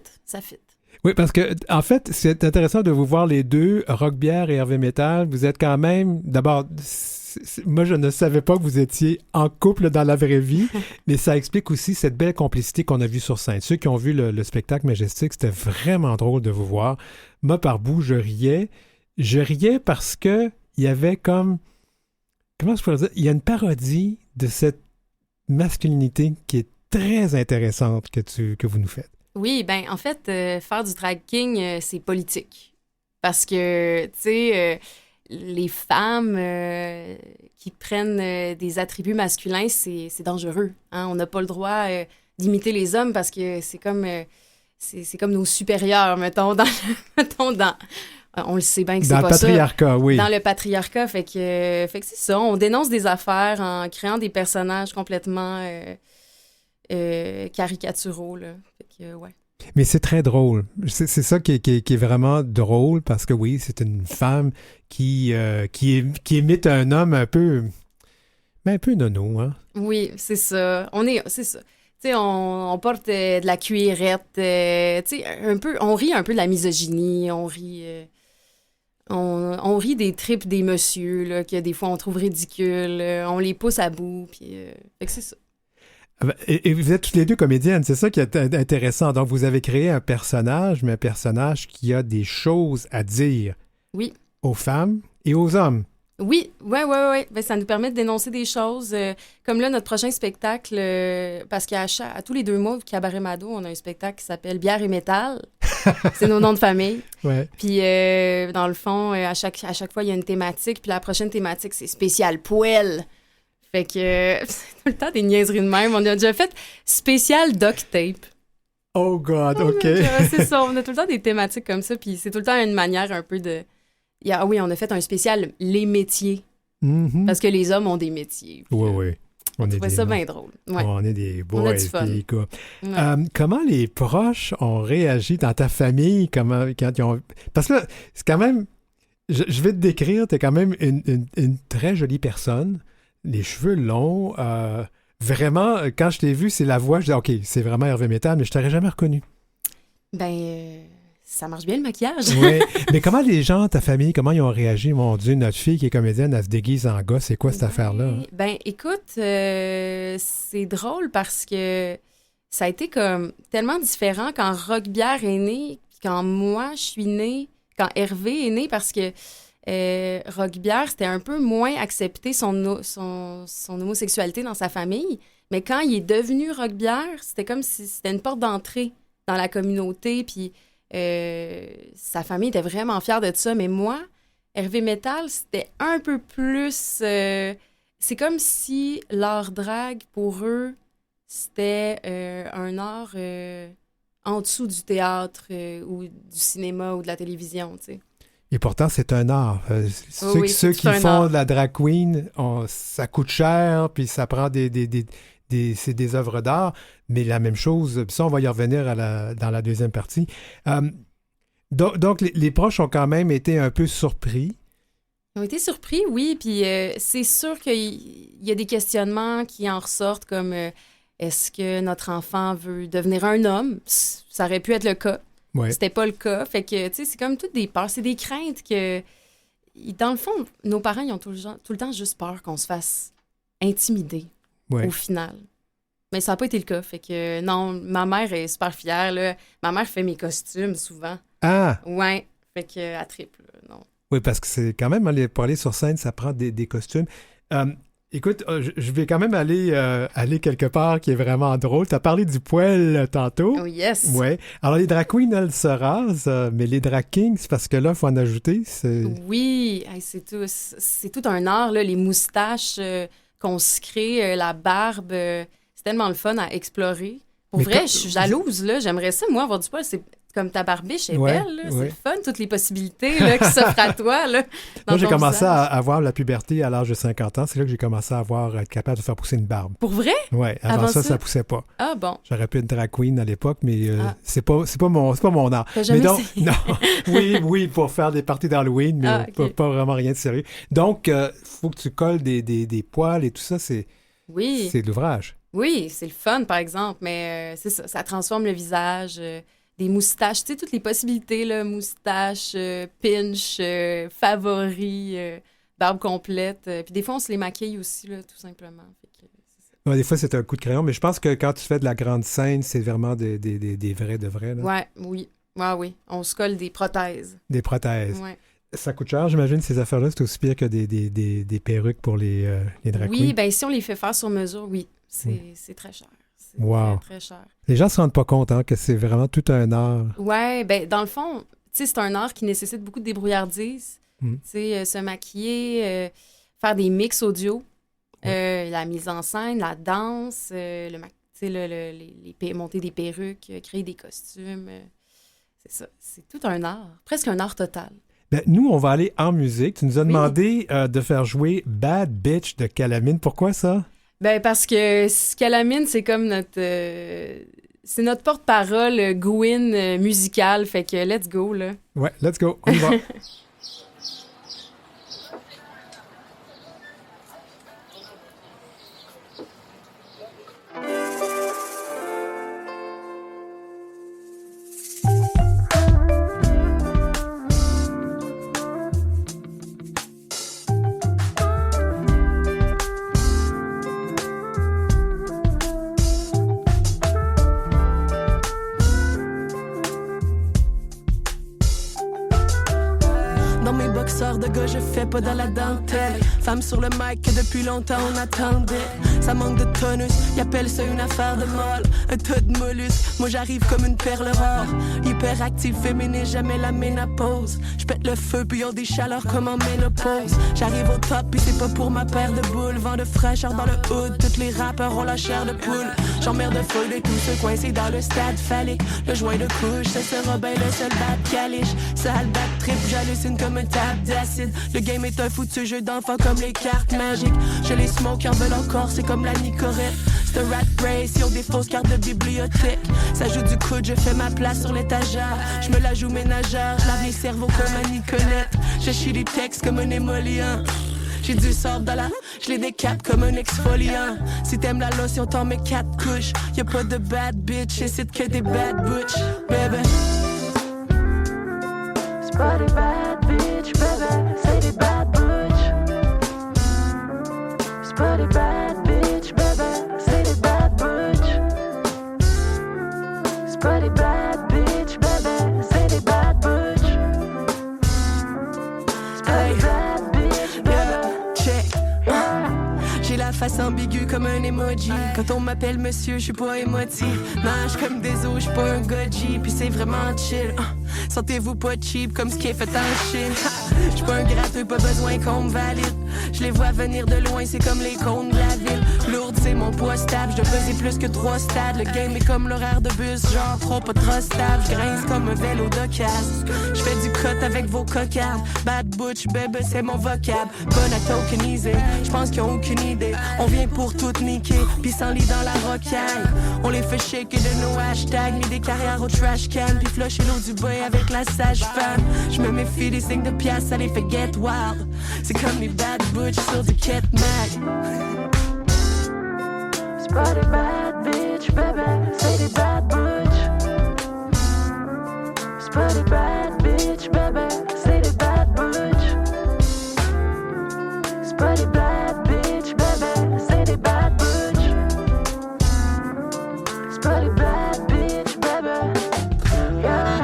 Oui, parce que, en fait, c'est intéressant de vous voir les deux, Roquebière et Hervé Métal. Vous êtes quand même, d'abord, moi, je ne savais pas que vous étiez en couple dans la vraie vie, mais ça explique aussi cette belle complicité qu'on a vue sur scène. Ceux qui ont vu le spectacle Majestic, c'était vraiment drôle de vous voir. Moi, par bout, je riais. Je riais parce que il y avait comme... Comment je pourrais dire? Il y a une parodie de cette masculinité qui est très intéressante que vous nous faites. Oui, ben en fait, faire du drag king, c'est politique. Parce que, tu sais, les femmes qui prennent des attributs masculins, c'est dangereux. Hein? On n'a pas le droit d'imiter les hommes parce que c'est comme nos supérieurs, mettons, on le sait bien que c'est Dans pas le patriarcat, oui. dans le patriarcat. Fait que c'est ça. On dénonce des affaires en créant des personnages complètement caricaturaux, là. Fait que, ouais. Mais c'est très drôle. C'est ça qui est vraiment drôle parce que oui, c'est une femme qui imite un homme un peu nono, hein? Oui, c'est ça. C'est ça. Tu sais, on porte de la cuirette, tu sais, un peu, on rit un peu de la misogynie, on rit des tripes des messieurs, là, que des fois on trouve ridicules, on les pousse à bout, puis fait que c'est ça. Et vous êtes toutes les deux comédiennes, c'est ça qui est intéressant. Donc, vous avez créé un personnage, mais un personnage qui a des choses à dire Oui. aux femmes et aux hommes. Oui, ouais. Ben, ça nous permet de dénoncer des choses. Comme là, notre prochain spectacle, parce qu'à tous les 2 mois, au Cabaret Mado, on a un spectacle qui s'appelle Bière et métal. C'est nos noms de famille. Ouais. Puis, dans le fond, à chaque fois, il y a une thématique. Puis la prochaine thématique, c'est spécial poêle. Fait que c'est tout le temps des niaiseries de même. On a déjà fait spécial duct tape. Oh God, OK. C'est ça, on a tout le temps des thématiques comme ça. Puis c'est tout le temps une manière un peu de... Ah oui, on a fait un spécial les métiers. Mhm. Parce que les hommes ont des métiers. Puis, Oui. On trouvait ça bien drôle. Ouais. On est des boys, On a du fun. des gars. Ouais. Comment les proches ont réagi dans ta famille quand ils ont... Parce que là, c'est quand même... Je vais te décrire, t'es quand même une très jolie personne. Les cheveux longs. Vraiment, quand je t'ai vu, c'est la voix. Je dis, OK, c'est vraiment Hervé Métal, mais je t'aurais jamais reconnu. Ben, ça marche bien le maquillage. Oui. Mais comment les gens, ta famille, comment ils ont réagi? Mon Dieu, notre fille qui est comédienne, elle se déguise en gars. C'est quoi cette affaire-là? Ben, écoute, c'est drôle parce que ça a été comme tellement différent quand Roquebière est né. Puis quand moi, je suis née, quand Hervé est né, parce que Roquebière, c'était un peu moins accepté son homosexualité dans sa famille. Mais quand il est devenu Roquebière, c'était comme si c'était une porte d'entrée dans la communauté. Puis sa famille était vraiment fière de ça. Mais moi, Hervé Métal, c'était un peu plus... c'est comme si l'art drag, pour eux, c'était un art en dessous du théâtre ou du cinéma ou de la télévision, tu sais. Et pourtant, c'est un art. Ceux qui font art. de la drag queen, ça coûte cher, puis ça prend c'est des œuvres d'art, mais la même chose, ça, on va y revenir dans la deuxième partie. Donc les proches ont quand même été un peu surpris. Ils ont été surpris, oui, puis c'est sûr qu'il y a des questionnements qui en ressortent, comme est-ce que notre enfant veut devenir un homme? Ça aurait pu être le cas. Ouais. C'était pas le cas. Fait que, tu sais, c'est comme toutes des peurs, c'est des craintes que, dans le fond, nos parents, ils ont tout le temps juste peur qu'on se fasse intimider au final. Mais ça n'a pas été le cas. Fait que, non, ma mère est super fière, là. Ma mère fait mes costumes, souvent. Ah! Ouais. Fait que, elle triple, non. Oui, parce que c'est quand même, pour aller sur scène, ça prend des costumes. Écoute, je vais quand même aller quelque part qui est vraiment drôle. Tu as parlé du poil tantôt. Oh yes! Oui. Alors, les drag queens, elles se rasent, mais les drag kings, c'est parce que là, il faut en ajouter. Oui, hey, c'est tout un art, là, les moustaches qu'on se crée, la barbe. C'est tellement le fun à explorer. Pour vrai, je suis jalouse, là. J'aimerais ça, moi, avoir du poil. C'est comme ta barbiche est belle, là. C'est le fun, toutes les possibilités là, qui s'offrent à toi, là. Moi, j'ai commencé à avoir la puberté à l'âge de 50 ans. C'est là que j'ai commencé à être capable de faire pousser une barbe. Pour vrai? Oui, avant ça poussait pas. Ah bon? J'aurais pu être drag queen à l'époque, mais c'est pas mon art. Mais donc, non, oui, pour faire des parties d'Halloween, mais pas vraiment rien de sérieux. Donc, il faut que tu colles des poils et tout ça, c'est de l'ouvrage. Oui, c'est le fun, par exemple, mais c'est ça transforme le visage, des moustaches, tu sais, toutes les possibilités, là, moustaches, pinch, favoris, barbe complète. Puis des fois, on se les maquille aussi, là, tout simplement. Fait que, c'est ça. Ouais, des fois, c'est un coup de crayon, mais je pense que quand tu fais de la grande scène, c'est vraiment des vrais de vrais. Là. Ouais, oui. Ouais, oui. On se colle des prothèses. Des prothèses. Ouais. Ça coûte cher, j'imagine, ces affaires-là. C'est aussi pire que des perruques pour les drag queens. Oui, bien, si on les fait faire sur mesure, oui. C'est très cher. C'est très, très cher. Les gens ne se rendent pas compte que c'est vraiment tout un art. Oui, bien, dans le fond, tu sais, c'est un art qui nécessite beaucoup de débrouillardises. Tu sais, se maquiller, faire des mix audio, la mise en scène, la danse, monter des perruques, créer des costumes. C'est ça. C'est tout un art. Presque un art total. Ben, nous, on va aller en musique. Tu nous as demandé de faire jouer Bad Bitch de Calamine. Pourquoi ça? Ben parce que Calamine, c'est comme c'est notre porte-parole Gwyn musicale. Fait que let's go, là. Ouais, let's go. On y va. De gars, je fais pas dans la dentelle. Femme sur le mic que depuis longtemps on attendait. Ça manque de tonus, ils appellent ça une affaire de molle. Un tas de mollusques, moi j'arrive comme une perle rare. Hyperactive, féminine, jamais la ménopause. J'pète le feu puis ont des chaleurs comme en ménopause. J'arrive au top puis c'est pas pour ma paire de boules. Vent de fraîcheur dans le hood, tous les rappeurs ont la chair de poule. J'emmerde de feu de tous ceux coincés dans le stade phallique. Le joint de couche, ça sera bien le seul bad caliche. Sale bad trip, j'hallucine comme un tap d'acide. Le game est un foutu jeu d'enfant comme les cartes magiques. Je les smoke en veulent encore, c'est comme la Nicorette. C'est un rat race, ils ont des fausses cartes de bibliothèque. Ça joue du coude, je fais ma place sur l'étagère. Je me la joue ménagère, je lave les cerveaux comme à Nicolette. Je chie des textes comme un émollient. J'ai du sort dans la, je les décape comme un exfoliant. Si t'aimes la lotion, t'en mets 4 couches. Y'a pas de bad bitch, c'est que des bad butch, baby. C'est pas des bad bitch, baby, c'est des bad butch. C'est pas des bad bitch, baby, c'est des bad butch. C'est pas des bad bitch, baby, c'est des face ambiguë comme un emoji. Quand on m'appelle monsieur, je suis pas émotif. Nage comme des os, je suis pas un goji. Puis c'est vraiment chill. Sentez-vous pas cheap comme ce qui est fait en Chine. Je suis pas un gratteux, pas besoin qu'on me valide. Je les vois venir de loin, c'est comme les cônes de la ville. Lourde, c'est mon poids stable. Je dois peser plus que 3 stades. Le game est comme l'horaire de bus, genre trop pas trop stable. Je grince comme un vélo d'occasion. Je fais du cut avec vos cocardes. Bad butch, bébé, c'est mon vocable. Bonne à tokeniser, je pense qu'ils ont aucune idée. On vient pour tout niquer, pis sans lit dans la rocaille. On les fait shaker de nos hashtags. Mis des carrières au trash can, puis flusher l'eau du bain avec la sage-femme. Je me méfie des signes de pièces, ça les fait get wild. C'est comme les bad butch sur du Ket Mag. C'est pas des bad bitch, bébé, c'est des bad butch. C'est pas des bad bitch, bébé, c'est des bad butch. C'est pas des bad bitch, bébé, c'est des bad butch. C'est pas des bad bitch, bébé. Yeah.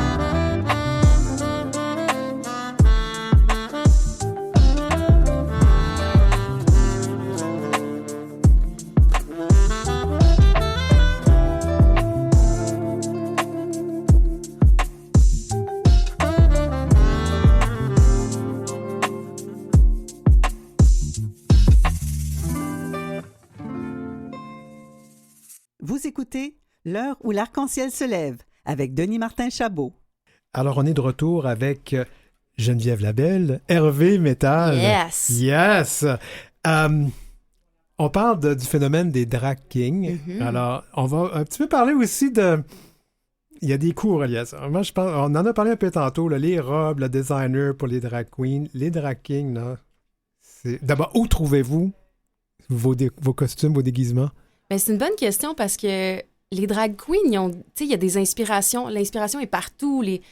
Vous écoutez L'heure où l'arc-en-ciel se lève avec Denis Martin Chabot. Alors, on est de retour avec Geneviève Labelle, Hervé Métal. Yes! Yes! On parle du phénomène des drag kings. Alors, on va un petit peu parler aussi de... Il y a des cours liés à ça. Moi, je pense, on en a parlé un peu tantôt, là, les robes, le designer pour les drag queens. Les drag kings, là, c'est... D'abord, où trouvez-vous vos costumes, vos déguisements? Ben, c'est une bonne question parce que les drag queens, il y a des inspirations. L'inspiration est partout. Les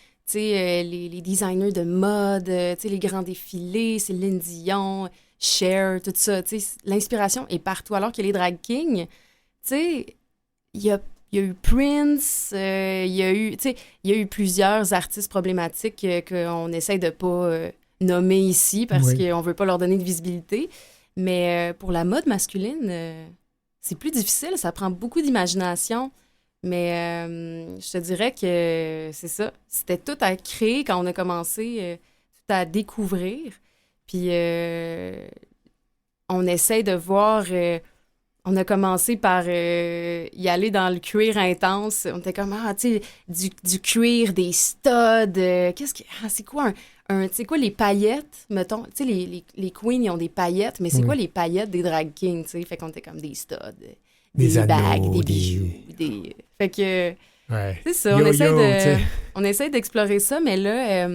designers de mode, les grands défilés, Céline Dion, Cher, tout ça. L'inspiration est partout. Alors que les drag kings, il y a eu Prince, il y a eu plusieurs artistes problématiques qu'on essaie de pas nommer ici parce qu'on ne veut pas leur donner de visibilité. Mais pour la mode masculine... c'est plus difficile, ça prend beaucoup d'imagination, mais je te dirais que c'est ça. C'était tout à créer quand on a commencé, tout à découvrir. Puis on essaie de voir... on a commencé par y aller dans le cuir intense. On était comme, du cuir, des studs. C'est quoi tu sais quoi, les paillettes, mettons, tu sais, les queens, ils ont des paillettes, mais c'est quoi les paillettes des drag kings, tu sais? Fait qu'on était comme des studs, des anneaux, bagues, des bijoux, Fait que, c'est ça, on essaie d'explorer ça, mais là,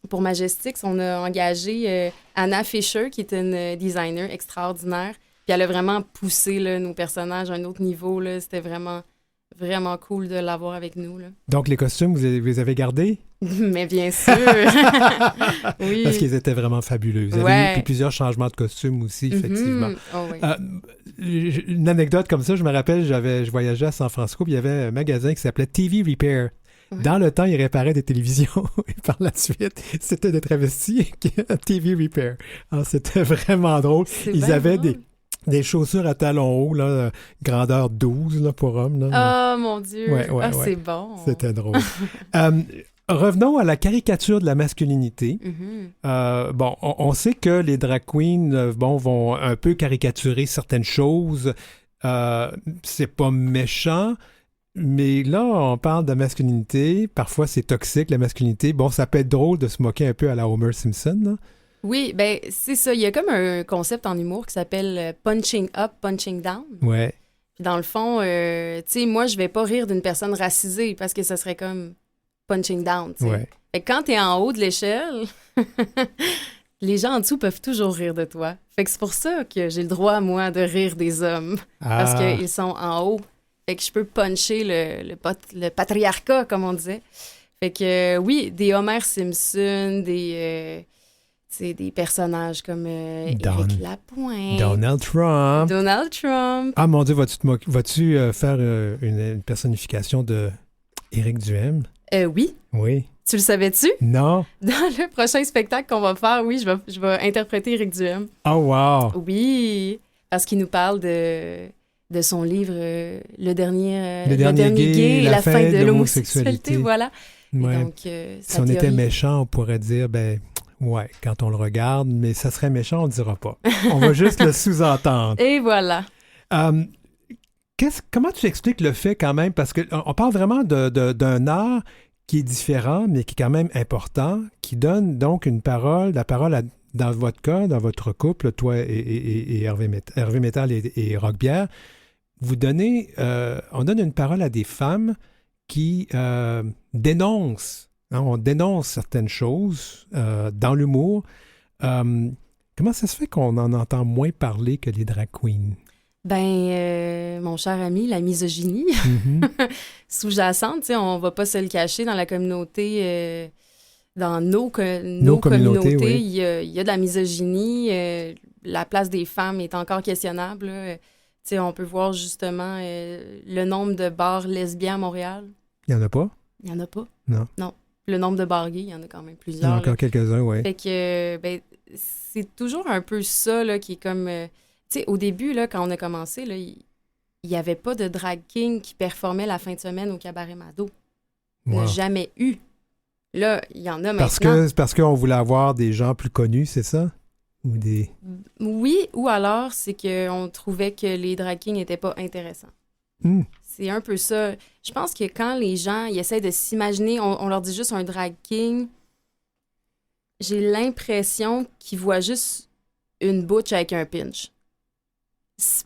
pour Majestix, on a engagé Anna Fisher, qui est une designer extraordinaire, puis elle a vraiment poussé là, nos personnages à un autre niveau, là. C'était vraiment, vraiment cool de l'avoir avec nous, là. Donc, les costumes, vous les avez gardés? Mais bien sûr! Oui. Parce qu'ils étaient vraiment fabuleux. Vous avez eu plusieurs changements de costumes aussi, effectivement. Oh, oui. Une anecdote comme ça, je me rappelle, je voyageais à San Francisco, puis il y avait un magasin qui s'appelait TV Repair. Ouais. Dans le temps, ils réparaient des télévisions. Et par la suite, c'était des travestis à TV Repair. Alors, c'était vraiment drôle. Ils avaient des chaussures à talons hauts, là, grandeur 12 là, pour hommes. Là. Oh, mon Dieu! C'est bon! C'était drôle. Revenons à la caricature de la masculinité. On sait que les drag queens vont un peu caricaturer certaines choses. C'est pas méchant, mais là, on parle de masculinité. Parfois, c'est toxique, la masculinité. Bon, ça peut être drôle de se moquer un peu à la Homer Simpson, là. Oui, ben c'est ça. Il y a comme un concept en humour qui s'appelle punching up, punching down. Ouais. Puis dans le fond, tu sais, moi, je vais pas rire d'une personne racisée parce que ça serait comme punching down, tu sais. Ouais. Fait que quand t'es en haut de l'échelle, les gens en dessous peuvent toujours rire de toi. Fait que c'est pour ça que j'ai le droit, moi, de rire des hommes. Parce qu'ils sont en haut. Fait que je peux puncher le patriarcat, comme on disait. Fait que oui, des Homer Simpson, des personnages comme Éric Lapointe. Donald Trump. Ah mon Dieu, vas-tu faire une personnification de Éric Duhem? Oui. Oui. Tu le savais-tu? Non. Dans le prochain spectacle qu'on va faire, oui, je vais interpréter Éric Duhem. Oh wow! Oui. parce qu'il nous parle de son livre Le dernier gay, et la fin de l'homosexualité. Voilà. Ouais. Et donc, Si on était méchant, on pourrait dire, ouais, quand on le regarde, mais ça serait méchant, on ne dira pas. On va juste le sous-entendre. Et voilà. Comment tu expliques le fait quand même, parce qu'on parle vraiment d'un art qui est différent, mais qui est quand même important, qui donne donc la parole dans votre cas, dans votre couple, toi et Hervé Métal et Rock Bière, on donne une parole à des femmes qui dénoncent, hein, on dénonce certaines choses dans l'humour. Comment ça se fait qu'on en entend moins parler que les drag queens? Mon cher ami, la misogynie sous-jacente, on va pas se le cacher dans la communauté, dans nos communautés, oui. il y a de la misogynie. La place des femmes est encore questionnable. Là. On peut voir justement le nombre de bars lesbiens à Montréal. Il n'y en a pas? Il n'y en a pas. Non. Le nombre de bars gays, il y en a quand même Il y plusieurs. en a encore quelques-uns, oui. Fait que, c'est toujours un peu ça là, qui est comme... au début, là, quand on a commencé, là, il n'y avait pas de drag king qui performait la fin de semaine au Cabaret Mado. Il n'y en a jamais eu. Là, il y en a maintenant. Parce qu'on voulait avoir des gens plus connus, c'est ça? Ou des... Oui, ou alors, c'est qu'on trouvait que les drag kings n'étaient pas intéressants. C'est un peu ça. Je pense que quand les gens ils essaient de s'imaginer, on leur dit juste un drag king, j'ai l'impression qu'ils voient juste une butch avec un pinch.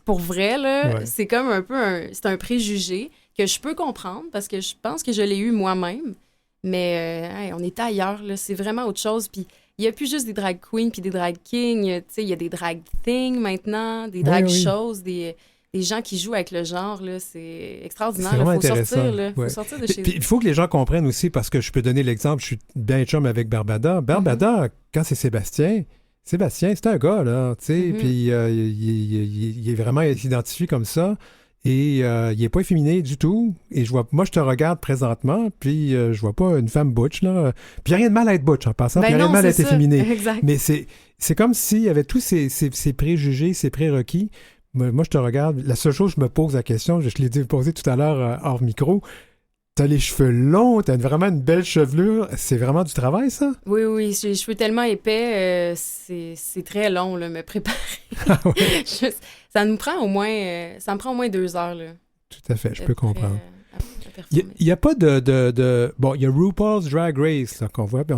Pour vrai, là, ouais. C'est comme un peu c'est un préjugé que je peux comprendre parce que je pense que je l'ai eu moi-même. Mais on est ailleurs, là. C'est vraiment autre chose. Puis il n'y a plus juste des drag queens puis des drag kings. Il y a des drag things maintenant, des drag shows, des gens qui jouent avec le genre. Là, c'est extraordinaire. C'est vraiment faut intéressant. Sortir, là. Ouais. Faut sortir de chez Puis il faut que les gens comprennent aussi, parce que je peux donner l'exemple, je suis bien chum avec Barbada. Barbada, quand c'est Sébastien, c'est un gars, là, tu sais, puis il est vraiment identifié comme ça. Et il n'est pas efféminé du tout. Et moi, je te regarde présentement, puis je vois pas une femme butch, là. Puis il n'y a rien de mal à être butch, en passant. Puis il n'y a rien de mal à être efféminé. Exact. Mais c'est comme s'il y avait tous ces préjugés, ces prérequis. Moi, je te regarde. La seule chose, je me pose la question, je l'ai posé tout à l'heure hors micro. T'as les cheveux longs, t'as vraiment une belle chevelure. C'est vraiment du travail, ça? Oui, j'ai les cheveux tellement épais, c'est très long, là, me préparer. Ah ouais. Ça me prend au moins 2 heures, là. Tout à fait, je peux comprendre. Il n'y a pas Bon, il y a RuPaul's Drag Race là, qu'on voit, puis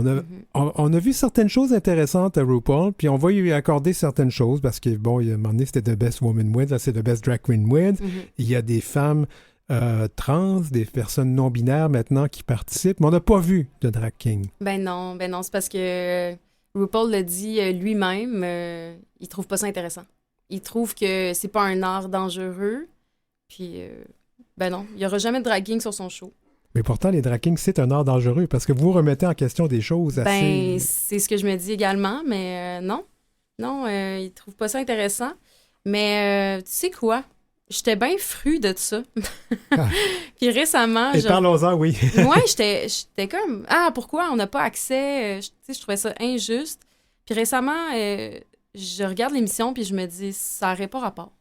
on a vu certaines choses intéressantes à RuPaul, puis on va lui accorder certaines choses, parce que, bon, il y a un moment donné, c'était The Best Woman Wins, là, c'est The Best Drag Queen Wins. Il y a des femmes trans, des personnes non-binaires maintenant qui participent, mais on n'a pas vu de drag king. Ben non, c'est parce que RuPaul l'a dit lui-même, il trouve pas ça intéressant. Il trouve que c'est pas un art dangereux, puis non, il y aura jamais de drag king sur son show. Mais pourtant, les drag kings, c'est un art dangereux, parce que vous remettez en question des choses assez... c'est ce que je me dis également, mais non, il trouve pas ça intéressant. Mais tu sais quoi? J'étais bien fru de ça. Puis récemment... Et parlons-en, oui. Moi, j'étais comme... Ah, pourquoi on n'a pas accès? Je trouvais ça injuste. Puis récemment, je regarde l'émission puis je me dis, ça n'aurait pas rapport.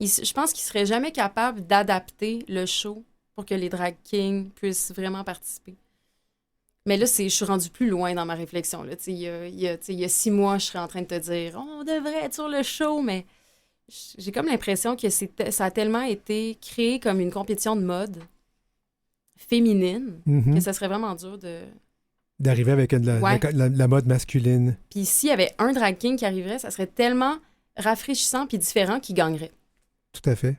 Je pense qu'ils ne seraient jamais capables d'adapter le show pour que les drag kings puissent vraiment participer. Mais là, je suis rendue plus loin dans ma réflexion. Là. Il y a 6 mois, je serais en train de te dire, on devrait être sur le show, mais... J'ai comme l'impression que ça a tellement été créé comme une compétition de mode féminine que ça serait vraiment dur d'arriver avec la mode masculine. Puis s'il y avait un drag king qui arriverait, ça serait tellement rafraîchissant puis différent qu'il gagnerait. Tout à fait.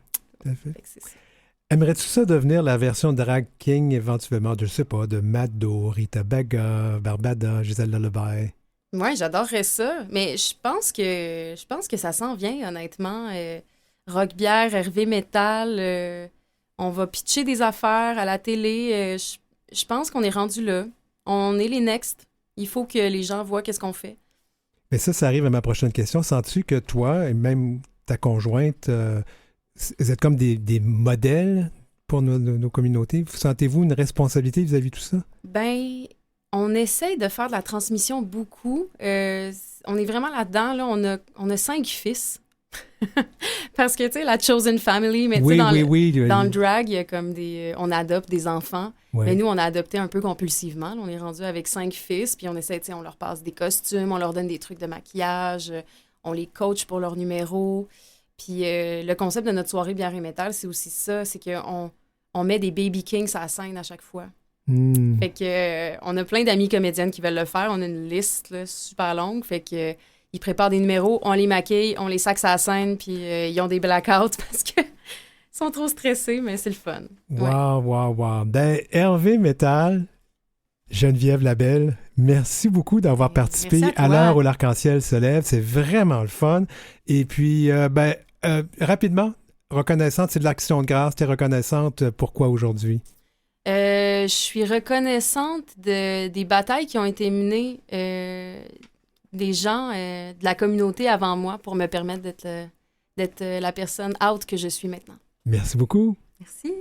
Aimerais-tu ça devenir la version drag king éventuellement, je sais pas, de Mado, Rita Baga, Barbada, Gisèle Lullaby? Oui, j'adorerais ça, mais je pense que ça s'en vient, honnêtement. Rock Bière, Hervé Métal, on va pitcher des affaires à la télé. Je pense qu'on est rendu là. On est les next. Il faut que les gens voient qu'est-ce qu'on fait. Mais ça arrive à ma prochaine question. Sens-tu que toi et même ta conjointe, vous êtes comme des modèles pour nos communautés? Sentez-vous une responsabilité vis-à-vis de tout ça? On essaie de faire de la transmission beaucoup. On est vraiment là-dedans. Là. On a 5 fils. Parce que, tu sais, la chosen family, mais tu sais, Oui, dans, oui. dans le drag, il y a comme on adopte des enfants. Ouais. Mais nous, on a adopté un peu compulsivement. Là, on est rendu avec 5 fils, puis on essaie, tu sais, on leur passe des costumes, on leur donne des trucs de maquillage, on les coach pour leurs numéros. Puis le concept de notre soirée bière et métal, c'est aussi ça, c'est qu'on met des baby kings à la scène à chaque fois. Fait que on a plein d'amis comédiennes qui veulent le faire. On a une liste là, super longue. Fait que ils préparent des numéros, on les maquille, on les saxe à la scène, puis ils ont des blackouts parce que sont trop stressés, mais c'est le fun. Wow. Ben, Hervé Métal, Geneviève Labelle, merci beaucoup d'avoir participé à l'heure où l'arc-en-ciel se lève. C'est vraiment le fun. Et puis, rapidement, reconnaissante, c'est de l'action de grâce. Tu es reconnaissante pourquoi aujourd'hui? Je suis reconnaissante des batailles qui ont été menées des gens de la communauté avant moi pour me permettre d'être la personne out que je suis maintenant. Merci beaucoup. Merci.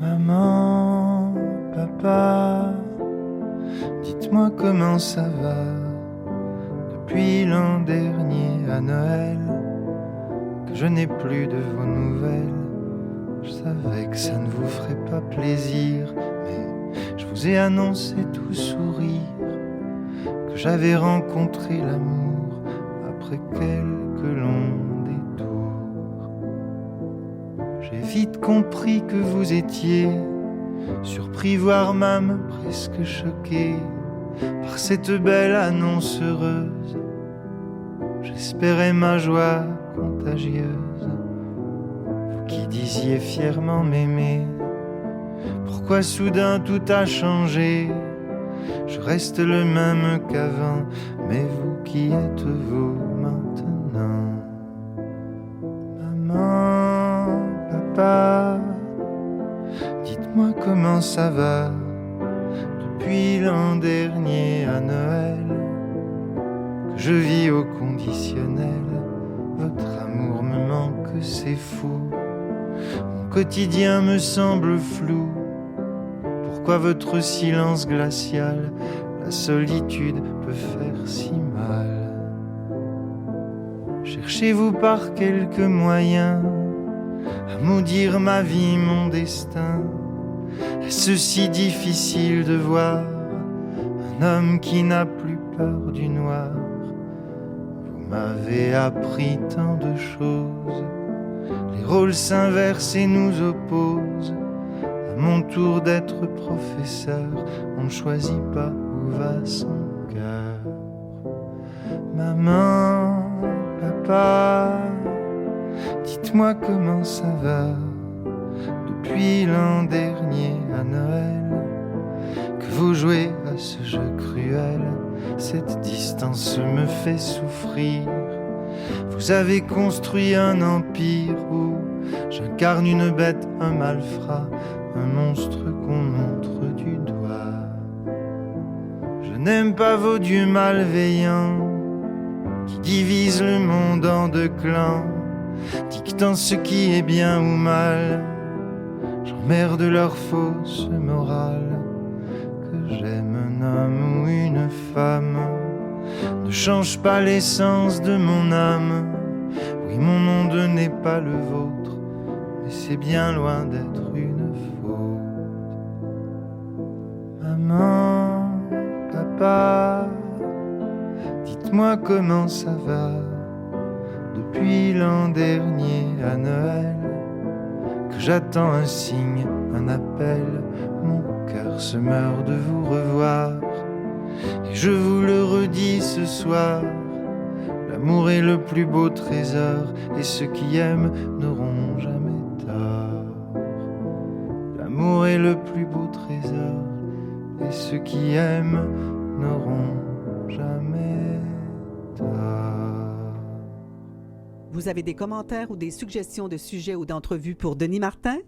Maman, papa, dites-moi comment ça va. Depuis l'an dernier à Noël, que je n'ai plus de vos nouvelles. Je savais que ça ne vous ferait pas plaisir, mais je vous ai annoncé tout sourire que j'avais rencontré l'amour après quelques longs détours. J'ai vite compris que vous étiez surpris, voire même presque choqué par cette belle annonce heureuse. J'espérais ma joie contagieuse. Vous qui disiez fièrement m'aimer, pourquoi soudain tout a changé? Je reste le même qu'avant, mais vous qui êtes-vous maintenant? Maman, papa, dites-moi comment ça va. Depuis l'an dernier à Noël, que je vis au conditionnel. Votre amour me manque, c'est fou. Mon quotidien me semble flou. Pourquoi votre silence glacial, la solitude peut faire si mal? Cherchez-vous par quelques moyens à maudire ma vie, mon destin? Est-ce si difficile de voir un homme qui n'a plus peur du noir? Vous m'avez appris tant de choses. Les rôles s'inversent et nous opposent. À mon tour d'être professeur, on ne choisit pas où va son cœur. Maman, papa, dites-moi comment ça va. Depuis l'an dernier à Noël, que vous jouez à ce jeu cruel, cette distance me fait souffrir. Vous avez construit un empire où j'incarne une bête, un malfrat, un monstre qu'on montre du doigt. Je n'aime pas vos dieux malveillants qui divisent le monde en deux clans, dictant ce qui est bien ou mal. J'emmerde leur fausse morale. Que j'aime un homme ou une femme ne change pas l'essence de mon âme. Oui, mon monde n'est pas le vôtre, mais c'est bien loin d'être une faute. Maman, papa, dites-moi comment ça va. Depuis l'an dernier à Noël, que j'attends un signe, un appel. Mon cœur se meurt de vous revoir. Et je vous le redis ce soir, l'amour est le plus beau trésor, et ceux qui aiment n'auront jamais tort. L'amour est le plus beau trésor, et ceux qui aiment n'auront jamais tort. Vous avez des commentaires ou des suggestions de sujets ou d'entrevues pour Denis Martin?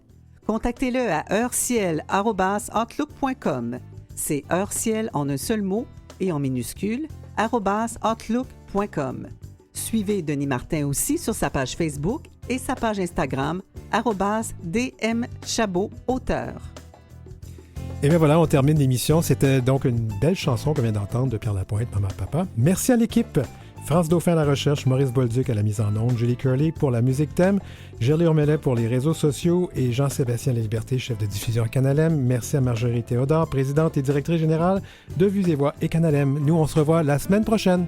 Contactez-le à heureciel@outlook.com. C'est heureciel en un seul mot et en minuscule @outlook.com. Suivez Denis Martin aussi sur sa page Facebook et sa page Instagram @dmchabotauteur. Et bien voilà, on termine l'émission. C'était donc une belle chanson qu'on vient d'entendre de Pierre Lapointe, Maman Papa. Merci à l'équipe. France Dauphin à la recherche, Maurice Bolduc à la mise en onde, Julie Curley pour la musique thème, Gerly Ormelet pour les réseaux sociaux et Jean-Sébastien Laliberté, chef de diffusion à Canalem. Merci à Marjorie Théodore, présidente et directrice générale de Vues et Voix et Canalem. Nous, on se revoit la semaine prochaine.